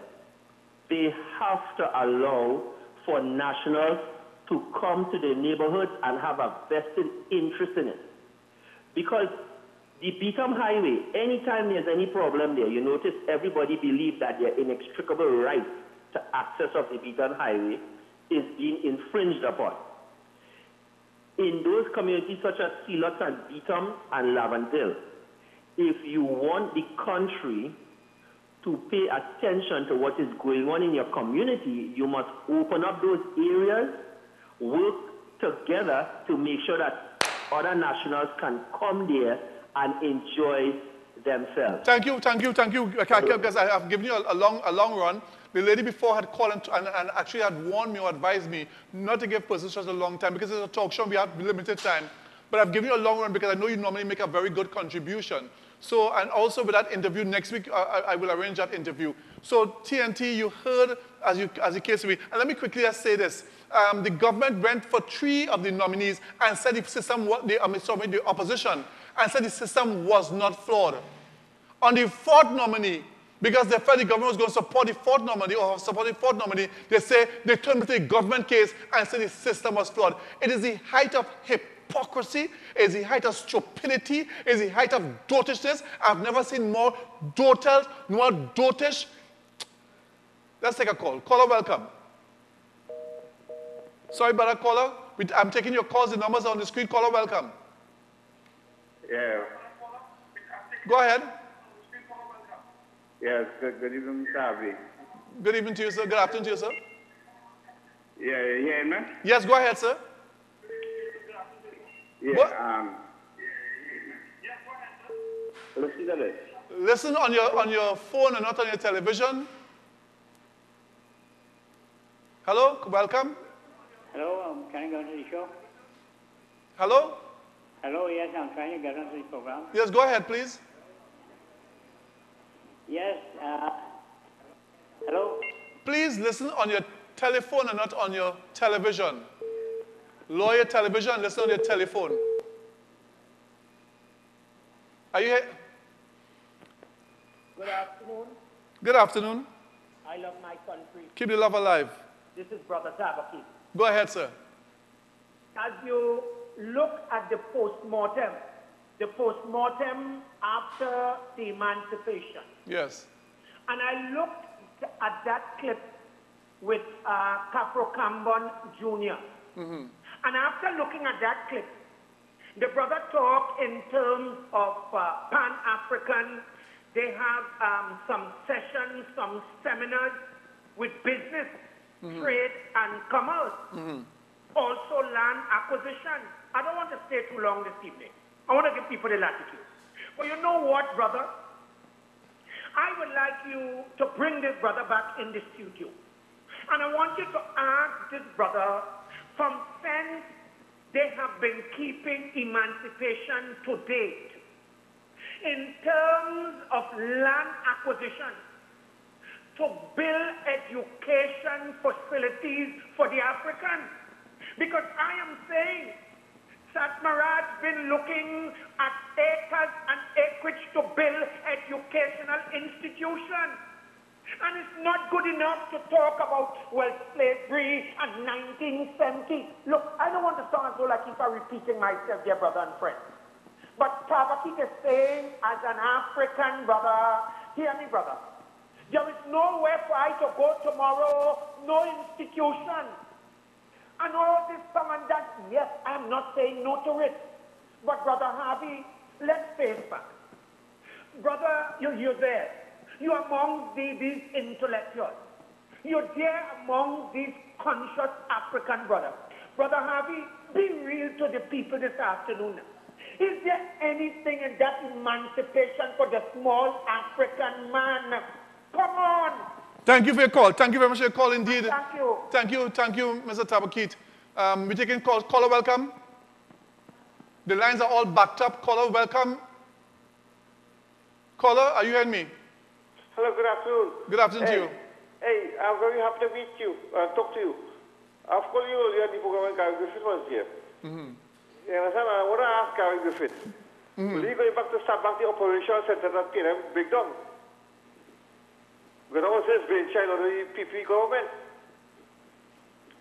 they have to allow for nationals to come to the neighborhoods and have a vested interest in it. Because the Beetham Highway, anytime there's any problem there, you notice everybody believes that their inextricable right to access of the Beetham Highway is being infringed upon. In those communities such as Silot and Beetham and Laventille, if you want the country to pay attention to what is going on in your community, you must open up those areas, work together to make sure that other nationals can come there and enjoy themselves. Thank you. Because I've given you a long run. The lady before had called and actually had warned me or advised me not to give persons such a long time because it's a talk show and we have limited time. But I've given you a long run because I know you normally make a very good contribution. So, and also with that interview next week, I will arrange that interview. So TNT, you heard as you came to me. And let me quickly just say this. The government went for 3 of the nominees and said the system, the opposition, and said the system was not flawed. On the 4th nominee, because they felt the government was going to support the 4th nominee or support the 4th nominee, they say they turned to the government case and said the system was flawed. It is the height of hypocrisy, it is the height of stupidity, it is the height of dotishness. I've never seen more dotel, more dotish. Let's take a call. Caller, welcome. Sorry about that, caller. I'm taking your calls. The numbers are on the screen. Caller, welcome. Yeah. Go ahead. Yes, good evening, Mr. Harvey. Good evening to you, sir. Good afternoon to you, sir. Yeah, you hear me? Yes, go ahead, sir. Yeah, listen to this. Listen on your phone and not on your television. Hello, welcome. Hello, can I go to the show? Hello? Hello, yes, I'm trying to get onto the program. Yes, go ahead, please. Yes, hello? Please listen on your telephone and not on your television. Lower your television and listen on your telephone. Are you here? Good afternoon. Good afternoon. I love my country. Keep the love alive. This is Brother Tabaki. Go ahead, sir. As you look at the post-mortem after the emancipation, yes, and I looked at that clip with Capro Cambon Jr. Mm-hmm. And after looking at that clip, the brother talked in terms of Pan-African. They have some sessions, some seminars with business, trade, and commerce. Also land acquisition. I don't want to stay too long this evening. I want to give people the latitude. But you know what, brother? I would like you to bring this brother back in the studio. And I want you to ask this brother from whence they have been keeping emancipation to date in terms of land acquisition to build education facilities for the Africans. Because I am saying Satmarat's been looking at acres and acreage to build educational institutions. And it's not good enough to talk about, well, slavery and 1970. Look, I don't want to sound as though like if I'm repeating myself, dear brother and friend. But Tabaki is saying, as an African brother, hear me, brother, there is nowhere for I to go tomorrow, no institution. And all this song and that, yes, I'm not saying no to it. But Brother Harvey, let's face back. Brother, you're there. You're among these intellectuals. You're there among these conscious African brothers. Brother Harvey, be real to the people this afternoon. Is there anything in that emancipation for the small African man Come on. Thank you for your call. Thank you very much for your call indeed. Thank you. Thank you, Mr. Tabakit. We're taking calls. Caller, welcome. The lines are all backed up. Caller, welcome. Caller, are you hearing me? Hello, good afternoon. Good afternoon to you. Hey, I'm very happy to meet you, talk to you. I've called you earlier in the program when Gary Griffith was here. You understand? I want to ask Gary Griffith. Will he go back to start back the operational center that PNM break down? Because that was his brainchild of the PP government.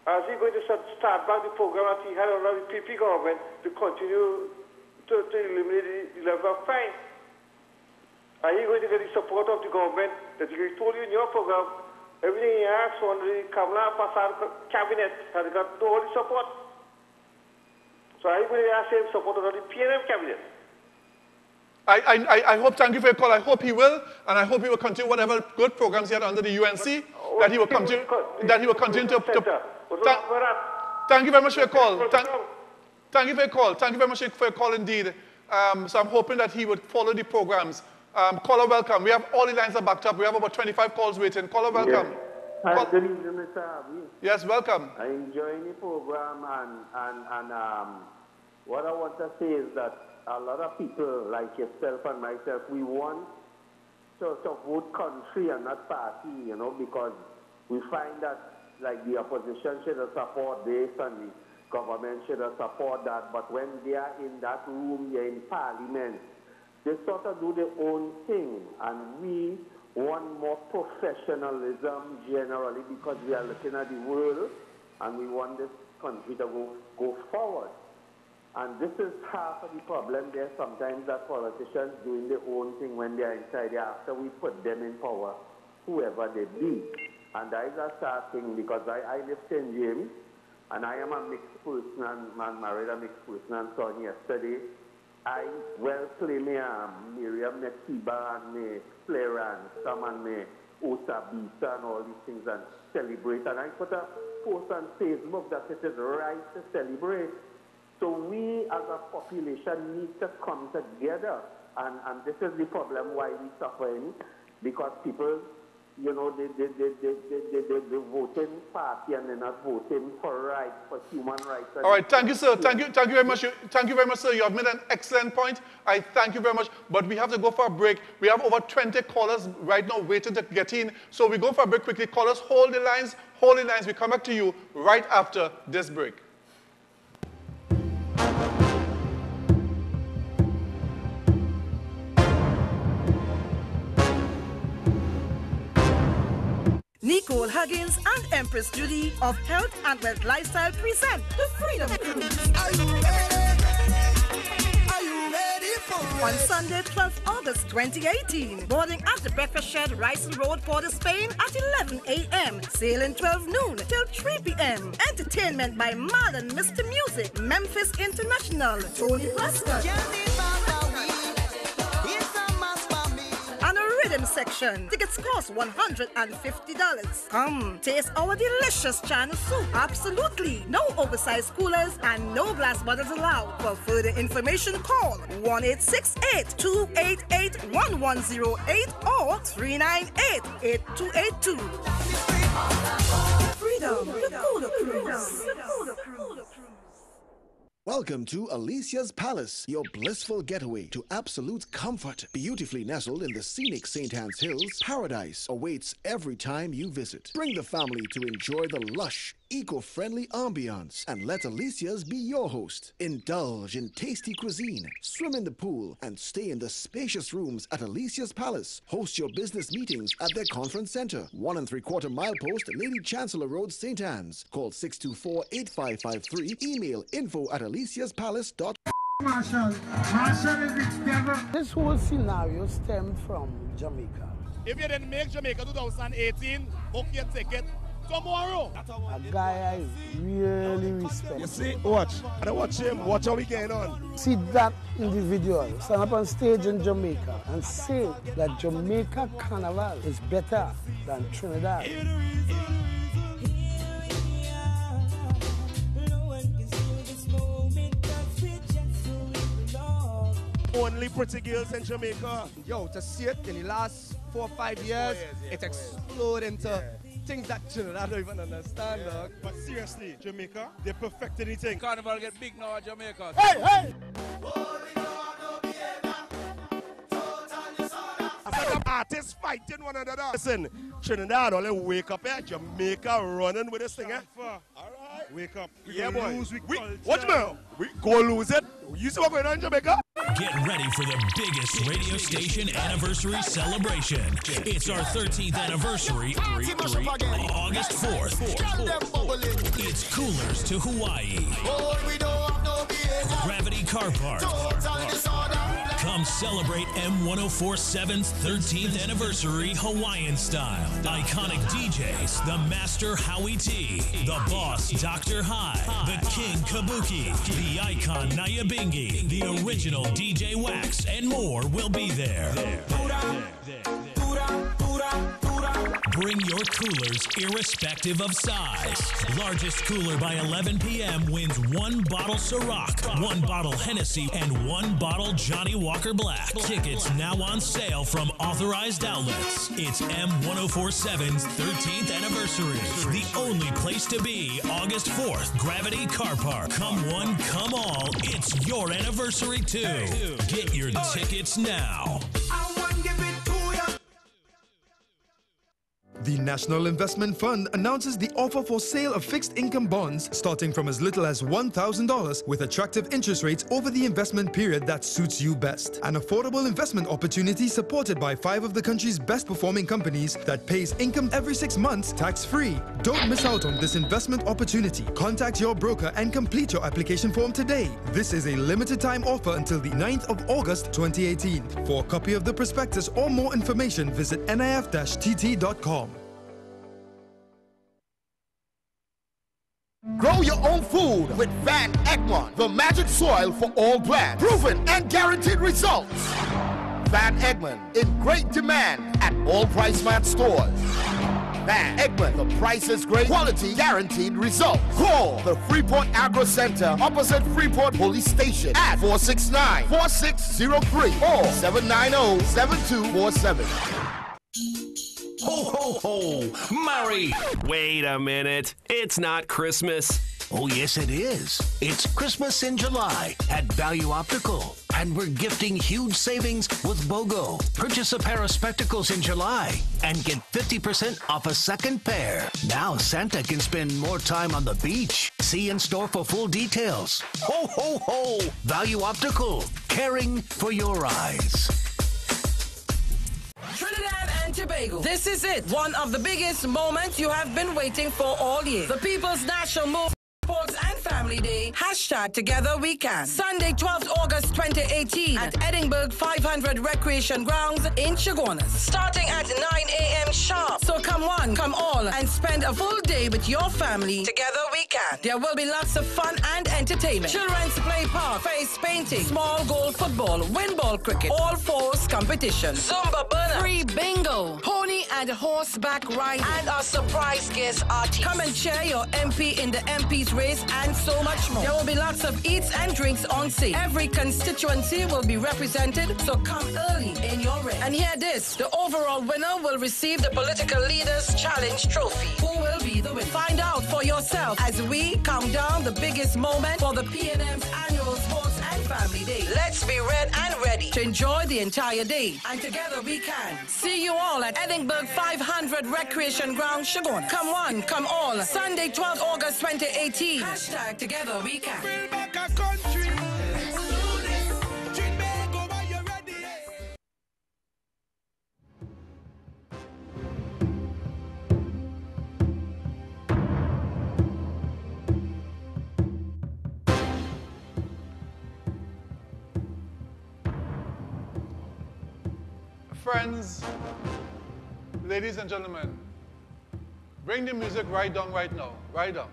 Is he going to start back the program that he had under the PP government to continue to eliminate the level of crime? Are you going to get the support of the government that he told you in your program? Everything he asked for under the Kamala Prasad cabinet has got all the support. So are you going to ask him support under the PNM cabinet? I hope, thank you for your call. I hope he will, and I hope he will continue whatever good programs he had under the UNC, that he will continue to thank you very much for your call. Thank you for your call. Thank you very much for your call indeed. So I'm hoping that he would follow the programs. Caller, welcome. We have all the lines are backed up. We have about 25 calls waiting. Caller, welcome. Yes. Hi, good evening, Mr. Harvey. Yes, welcome. I enjoy the program, and what I want to say is that a lot of people like yourself and myself, we want to vote country and not party, you know, because we find that like the opposition should support this and the government should support that, but when they are in that room, they're in parliament, they sort of do their own thing, and we want more professionalism generally because we are looking at the world and we want this country to go forward. And this is half of the problem there sometimes, that politicians doing their own thing when they are inside there after we put them in power, whoever they be. And that is a sad thing because I live in St. James and I am a mixed person and married a mixed person and son yesterday. I well play me Miriam Nekiba and me Flare and some and me Osa Bisa and all these things and celebrate. And I put a post on Facebook that it is right to celebrate. So we as a population need to come together. And this is the problem why we're suffering, because people, you know, they voting party and they're not voting for rights, for human rights. All right, thank you, sir. Thank you very much. Thank you very much, sir. You have made an excellent point. I thank you very much. But we have to go for a break. We have over 20 callers right now waiting to get in. So we go for a break quickly. Callers, hold the lines. Hold the lines. We come back to you right after this break. Nicole Huggins and Empress Judy of Health and Wealth Lifestyle present the Freedom Cruise. Are you ready? Are you ready for it? On Sunday, 12th August 2018, boarding at the Breakfast Shed, Rice Road, Port of Spain at 11 a.m. Sailing 12 noon till 3 p.m. Entertainment by Marlon Mr. Music, Memphis International, Tony Prescott. And a rhythm section. Tickets cost $150. Come, taste our delicious China soup. Absolutely. No oversized coolers and no glass bottles allowed. For further information, call 1-868-288-1108 or 398-8282. Freedom, the Cool Cruise. Welcome to Alicia's Palace, your blissful getaway to absolute comfort. Beautifully nestled in the scenic St. Anne's Hills, paradise awaits every time you visit. Bring the family to enjoy the lush, eco-friendly ambiance and let Alicia's be your host. Indulge in tasty cuisine, swim in the pool, and stay in the spacious rooms at Alicia's Palace. Host your business meetings at their conference center, 1 3/4 mile post, Lady Chancellor Road, St. Anne's. Call 624-8553. Email info@aliciaspalace.com. Marshall is the devil. This whole scenario stemmed from Jamaica. If you didn't make Jamaica 2018, book your ticket tomorrow. A guy I really respect. You see, watch. I don't watch him. Watch how we getting on. See that individual stand up on stage in Jamaica and say that Jamaica Carnival is better than Trinidad. only pretty girls in Jamaica. Yo, to see it in the last 4 or 5 years, it exploded into things that Trinidad don't even understand, dog. But seriously, Jamaica, they perfected anything. Carnival get big now at Jamaica. Hey, hey! Artists fighting one another. Listen, Trinidad only wake up here. Jamaica running with this thing. Alright. Wake up. Yeah, boy. Watch me. We go lose it. You see what's going on in Jamaica? Get ready for the biggest radio station anniversary celebration. It's our 13th anniversary, August 4th. It's Coolers to Hawaii. Gravity Car Park. Come celebrate M1047's 13th anniversary Hawaiian style. Iconic DJs, the Master Howie T, the Boss Dr. High, the King Kabuki, the Icon Nyabingi, the original DJ Wax, and more will be there. Bring your coolers irrespective of size. Largest cooler by 11 p.m. wins 1 bottle Ciroc, 1 bottle Hennessy, and 1 bottle Johnny Walker Black. Tickets now on sale from authorized outlets. It's M1047's 13th anniversary. The only place to be, August 4th, Gravity Car Park. Come one, come all. It's your anniversary too. Get your tickets now. The National Investment Fund announces the offer for sale of fixed income bonds starting from as little as $1,000 with attractive interest rates over the investment period that suits you best. An affordable investment opportunity supported by 5 of the country's best performing companies that pays income every 6 months tax-free. Don't miss out on this investment opportunity. Contact your broker and complete your application form today. This is a limited time offer until the 9th of August 2018. For a copy of the prospectus or more information, visit nif-tt.com. Grow your own food with Van Egmont, the magic soil for all plants. Proven and guaranteed results. Van Egmont, in great demand at all Price Mart stores. Van Egmont, the price is great, quality guaranteed results. Call the Freeport Agro Center opposite Freeport Police Station at 469-4603 or 790-7247. Ho, ho, ho! Murray! Wait a minute. It's not Christmas. Oh, yes, it is. It's Christmas in July at Value Optical. And we're gifting huge savings with BOGO. Purchase a pair of spectacles in July and get 50% off a second pair. Now Santa can spend more time on the beach. See in store for full details. Ho, ho, ho! Value Optical. Caring for your eyes. Trinidad and Tobago. This is it. One of the biggest moments you have been waiting for all year. The People's National Movement Sports and Family Day. # Together We Can. Sunday, 12th August 2018 at Edinburgh 500 Recreation Grounds in Chaguanas. Starting at 9 a.m. sharp. So come one, come all, and spend a full day with your family. Together we can. There will be lots of fun and entertainment. Children's play park, face painting, small goal football, windball cricket, all fours competition, Zumba burner, free bingo, pony and horseback riding, and our surprise guest artist. Come and cheer your MP in the MP's race and so much more. There will be lots of eats and drinks on sale. Every constituency will be represented, so come early in your race. And hear this, the overall winner will receive the Political Leaders Challenge Trophy. Who will be the winner? Find out for yourself as we count down the biggest moment for the PNM's annual Sports and Family Day. Let's be red and ready to enjoy the entire day. And together we can. See you all at Edinburgh 500 Recreation Ground, Chaguanas. Come one, come all. Sunday, 12th August 2018. # Together we can. Build back a country. Friends, ladies and gentlemen, bring the music right down right now. Right down.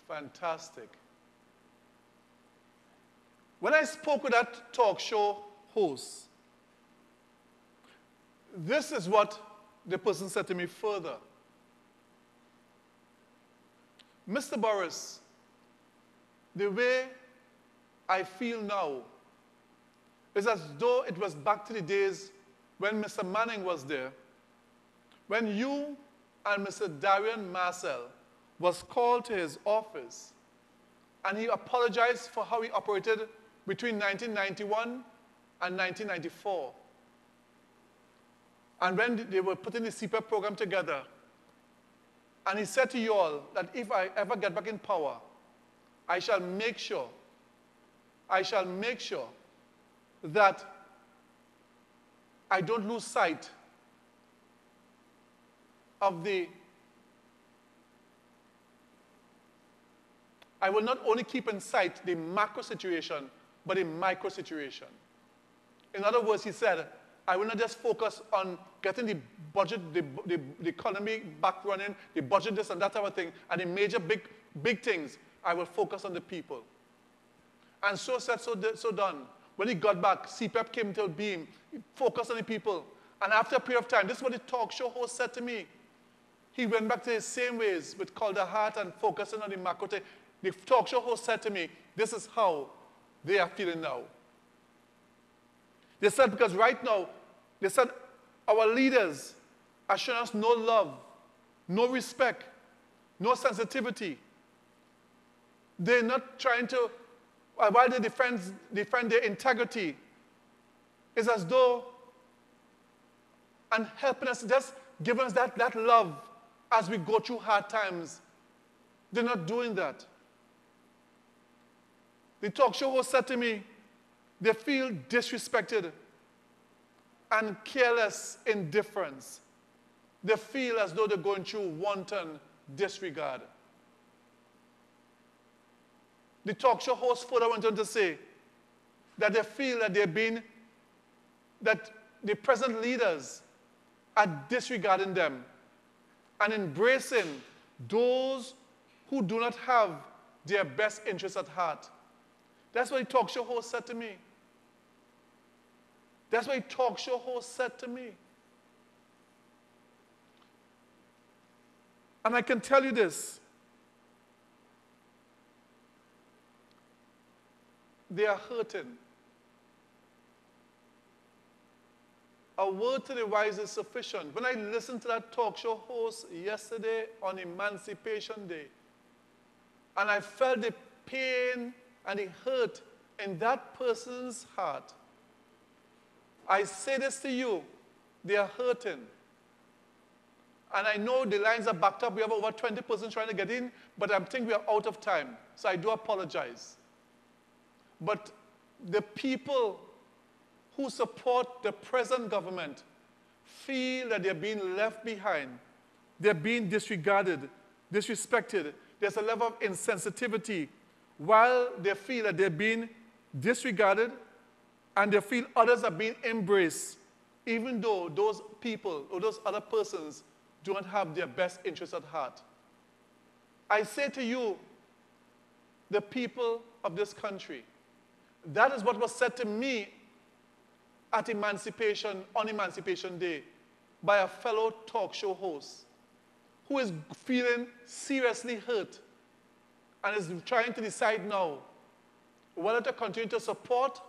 Fantastic. When I spoke with that talk show host, this is what the person said to me further. Mr. Borris, the way I feel now is as though it was back to the days when Mr. Manning was there, when you and Mr. Darian Marcel was called to his office, and he apologized for how he operated between 1991 and 1994. And when they were putting the CPAP program together, and he said to you all that if I ever get back in power, I shall make sure that I don't lose sight of I will not only keep in sight the macro situation, but the micro situation. In other words, he said, I will not just focus on getting the budget, the economy back running, the budget this and that type of thing, and the major big things. I will focus on the people. And so said, so done. When he got back, CPAP came to being, he focused on the people. And after a period of time, this is what the talk show host said to me. He went back to his same ways with call the heart and focusing on the macro thing. The talk show host said to me, this is how they are feeling now. They said, because right now, they said, our leaders are showing us no love, no respect, no sensitivity. They're not trying to, while they defend their integrity, it's as though, and helping us, just giving us that love as we go through hard times. They're not doing that. The talk show host said to me, they feel disrespected and careless indifference. They feel as though they're going through wanton disregard. The talk show host further went on to say that they feel that that the present leaders are disregarding them and embracing those who do not have their best interests at heart. That's what the talk show host said to me. That's what the talk show host said to me. And I can tell you this. They are hurting. A word to the wise is sufficient. When I listened to that talk show host yesterday on Emancipation Day, and I felt the pain and the hurt in that person's heart, I say this to you, they are hurting. And I know the lines are backed up. We have over 20 persons trying to get in, but I think we are out of time. So I do apologize. But the people who support the present government feel that they're being left behind. They're being disregarded, disrespected. There's a level of insensitivity while they feel that they're being disregarded and they feel others are being embraced, even though those people or those other persons do not have their best interests at heart. I say to you, the people of this country, that is what was said to me at Emancipation, on Emancipation Day, by a fellow talk show host who is feeling seriously hurt and is trying to decide now whether to continue to support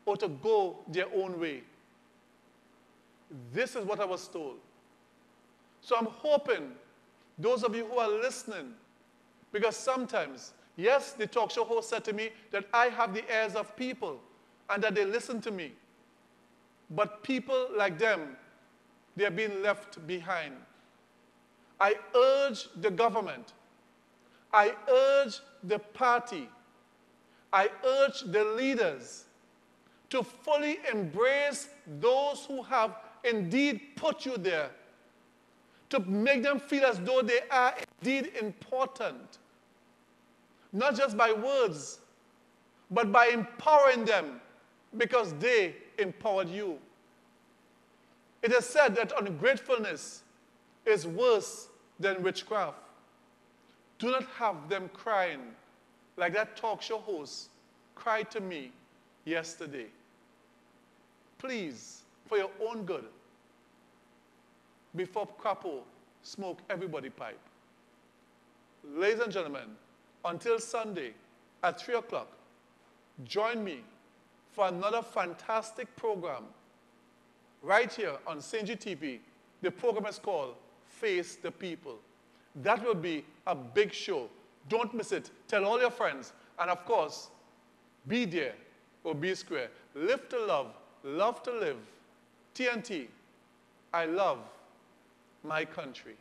or to go their own way. This is what I was told. So I'm hoping those of you who are listening, because sometimes, yes, the talk show host said to me that I have the ears of people and that they listen to me. But people like them, they are being left behind. I urge the government, I urge the party, I urge the leaders to fully embrace those who have indeed put you there, to make them feel as though they are indeed important. Not just by words, but by empowering them because they empowered you. It is said that ungratefulness is worse than witchcraft. Do not have them crying like that talk show host cried to me yesterday. Please, for your own good, before Crapo smoke everybody pipe. Ladies and gentlemen, until Sunday at 3 o'clock, join me for another fantastic program right here on CNGTV. The program is called Face the People. That will be a big show. Don't miss it. Tell all your friends. And of course, be there or be square. Live to love to live. TNT, I love my country.